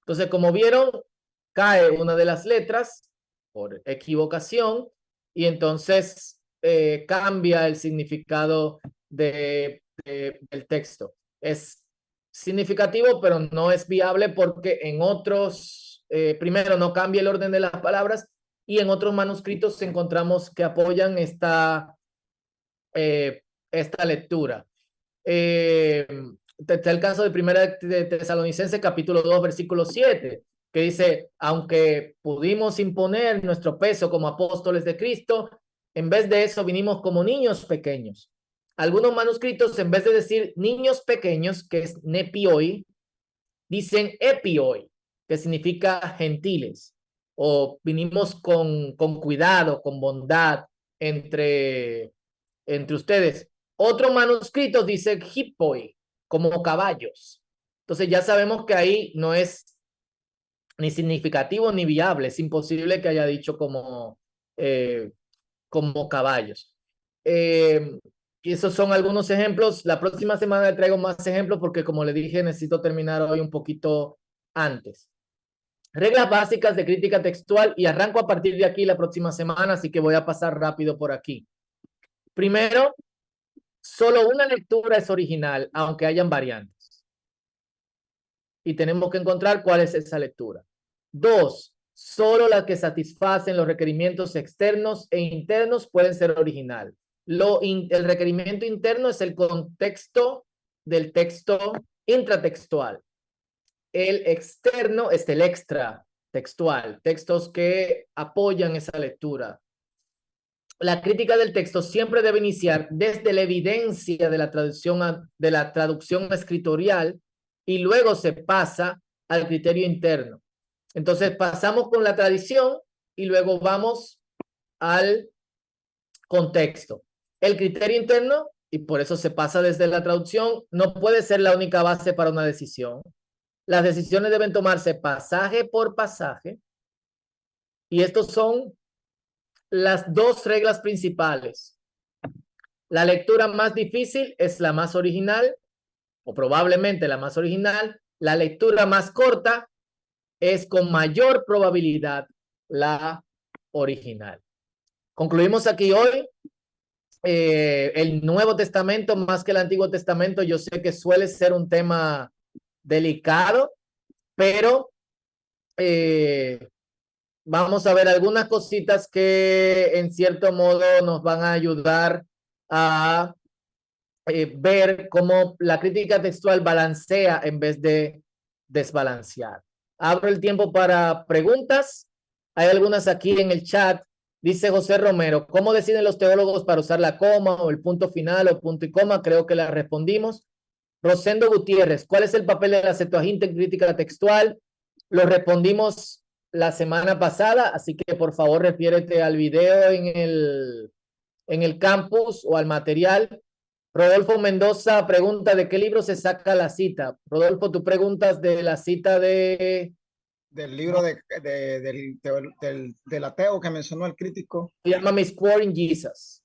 Entonces, como vieron, cae una de las letras por equivocación y entonces cambia el significado del texto. Es significativo, pero no es viable porque en otros, primero, no cambia el orden de las palabras y en otros manuscritos encontramos que apoyan esta lectura. Está el caso de Primera de Tesalonicenses capítulo 2 versículo 7 que dice, aunque pudimos imponer nuestro peso como apóstoles de Cristo, en vez de eso vinimos como niños pequeños. Algunos manuscritos, en vez de decir niños pequeños, que es nepioi, dicen epioi, que significa gentiles, o vinimos con cuidado, con bondad entre ustedes. Otro manuscrito dice hippoi, como caballos. Entonces ya sabemos que ahí no es ni significativo ni viable. Es imposible que haya dicho como caballos. Y esos son algunos ejemplos. La próxima semana le traigo más ejemplos porque, como le dije, necesito terminar hoy un poquito antes. Reglas básicas de crítica textual y arranco a partir de aquí la próxima semana, así que voy a pasar rápido por aquí. Primero, solo una lectura es original, aunque hayan variantes. Y tenemos que encontrar cuál es esa lectura. 2, solo las que satisfacen los requerimientos externos e internos pueden ser original. El requerimiento interno es el contexto del texto intratextual. El externo es el extratextual, textos que apoyan esa lectura. La crítica del texto siempre debe iniciar desde la evidencia de la traducción escritorial y luego se pasa al criterio interno. Entonces pasamos con la tradición y luego vamos al contexto. El criterio interno, y por eso se pasa desde la traducción, no puede ser la única base para una decisión. Las decisiones deben tomarse pasaje por pasaje y estos son las dos reglas principales. La lectura más difícil es la más original, o probablemente la más original. La lectura más corta es con mayor probabilidad la original. Concluimos aquí hoy. El Nuevo Testamento más que el Antiguo Testamento, yo sé que suele ser un tema delicado, pero vamos a ver algunas cositas que en cierto modo nos van a ayudar a ver cómo la crítica textual balancea en vez de desbalancear. Abro el tiempo para preguntas. Hay algunas aquí en el chat. Dice José Romero, ¿cómo deciden los teólogos para usar la coma o el punto final o punto y coma? Creo que la respondimos. Rosendo Gutiérrez, ¿cuál es el papel de la Septuaginta en crítica textual? Lo respondimos la semana pasada, así que por favor refiérete al video en el campus o al material. Rodolfo Mendoza pregunta de qué libro se saca la cita. Rodolfo, tú preguntas de la cita del libro del ateo que mencionó el crítico. Se llama Miss Quoting Jesus.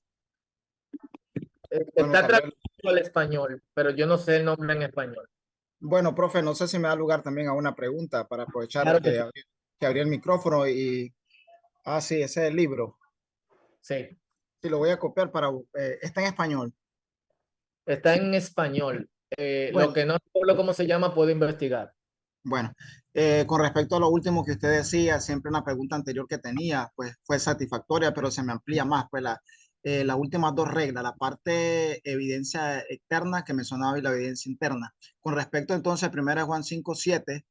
Bueno, Está traducido al español, pero yo no sé el nombre en español. Bueno, profe, no sé si me da lugar también a una pregunta para aprovechar Claro que abrí el micrófono y... Ah, sí, ese es el libro. Sí. Sí, lo voy a copiar para... está en español. Está en español. Bueno. Lo que no recuerdo cómo se llama, puedo investigar. Bueno, con respecto a lo último que usted decía, siempre una pregunta anterior que tenía, pues fue satisfactoria, pero se me amplía más, pues las últimas dos reglas, la parte evidencia externa que mencionaba y la evidencia interna. Con respecto entonces a 1 Juan 5:7,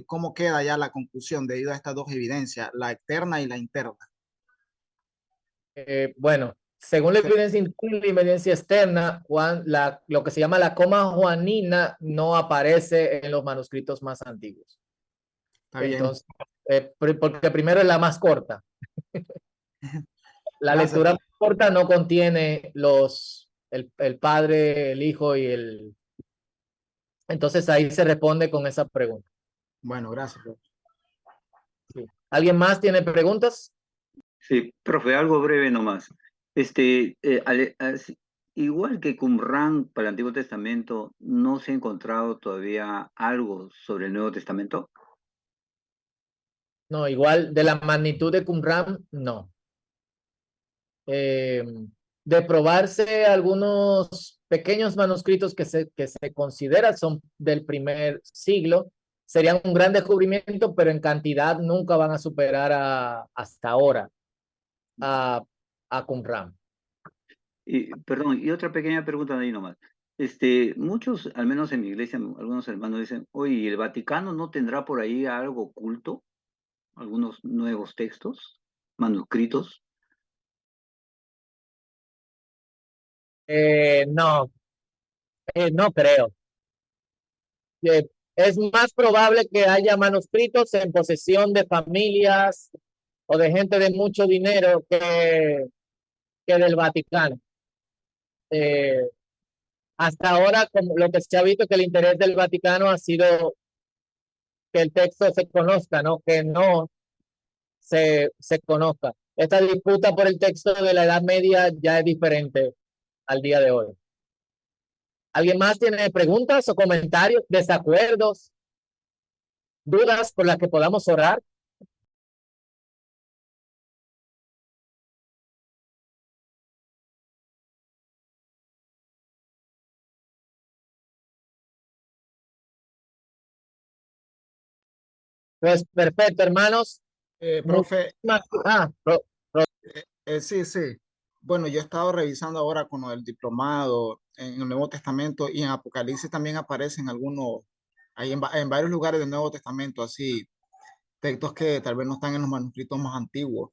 ¿cómo queda ya la conclusión debido a estas dos evidencias, la externa y la interna? Bueno, según la evidencia interna y la evidencia externa, lo que se llama la coma juanina no aparece en los manuscritos más antiguos. Está bien. Entonces, porque primero es la más corta. La Gracias. lectura más corta no contiene el Padre, el Hijo y el... Entonces ahí se responde con esa pregunta. Bueno, gracias. Sí. ¿Alguien más tiene preguntas? Sí, profe, algo breve nomás. Igual que Qumran para el Antiguo Testamento, ¿no se ha encontrado todavía algo sobre el Nuevo Testamento? No, igual de la magnitud de Qumran, no. De probarse algunos pequeños manuscritos que se consideran son del primer siglo, serían un gran descubrimiento, pero en cantidad nunca van a superar hasta ahora a Qumran. Perdón, y otra pequeña pregunta de ahí nomás. Muchos, al menos en mi iglesia, algunos hermanos dicen, oye, ¿el Vaticano no tendrá por ahí algo oculto? ¿Algunos nuevos textos, manuscritos? No, no creo. Es más probable que haya manuscritos en posesión de familias o de gente de mucho dinero que del Vaticano. Hasta ahora, como lo que se ha visto, que el interés del Vaticano ha sido que el texto se conozca, ¿no? Que no se conozca. Esta disputa por el texto de la Edad Media ya es diferente al día de hoy. ¿Alguien más tiene preguntas o comentarios, desacuerdos, dudas por las que podamos orar? Pues perfecto, hermanos. Profe, Ah, sí, sí. Bueno, yo he estado revisando ahora con el diplomado en el Nuevo Testamento y en Apocalipsis también aparecen algunos, ahí en varios lugares del Nuevo Testamento, así, textos que tal vez no están en los manuscritos más antiguos.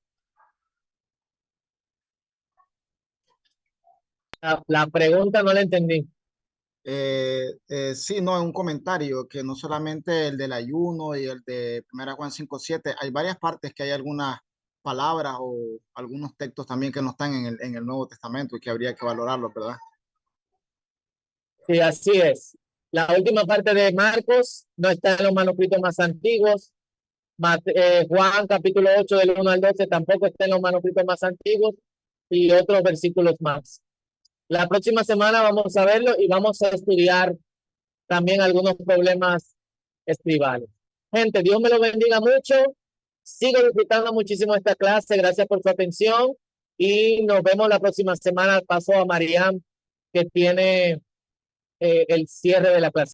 la pregunta no la entendí. Sí, no, en un comentario que no solamente el del ayuno y el de 1 Juan 5:7, hay varias partes que hay algunas palabras o algunos textos también que no están en el Nuevo Testamento y que habría que valorarlos, ¿verdad? Sí, así es. La última parte de Marcos no está en los manuscritos más antiguos. Juan capítulo 8 del 1 al 12 tampoco está en los manuscritos más antiguos y otros versículos más. La próxima semana vamos a verlo y vamos a estudiar también algunos problemas escribales. Gente, Dios me lo bendiga mucho. Sigo disfrutando muchísimo esta clase. Gracias por su atención y nos vemos la próxima semana. Paso a Mariam, que tiene el cierre de la clase.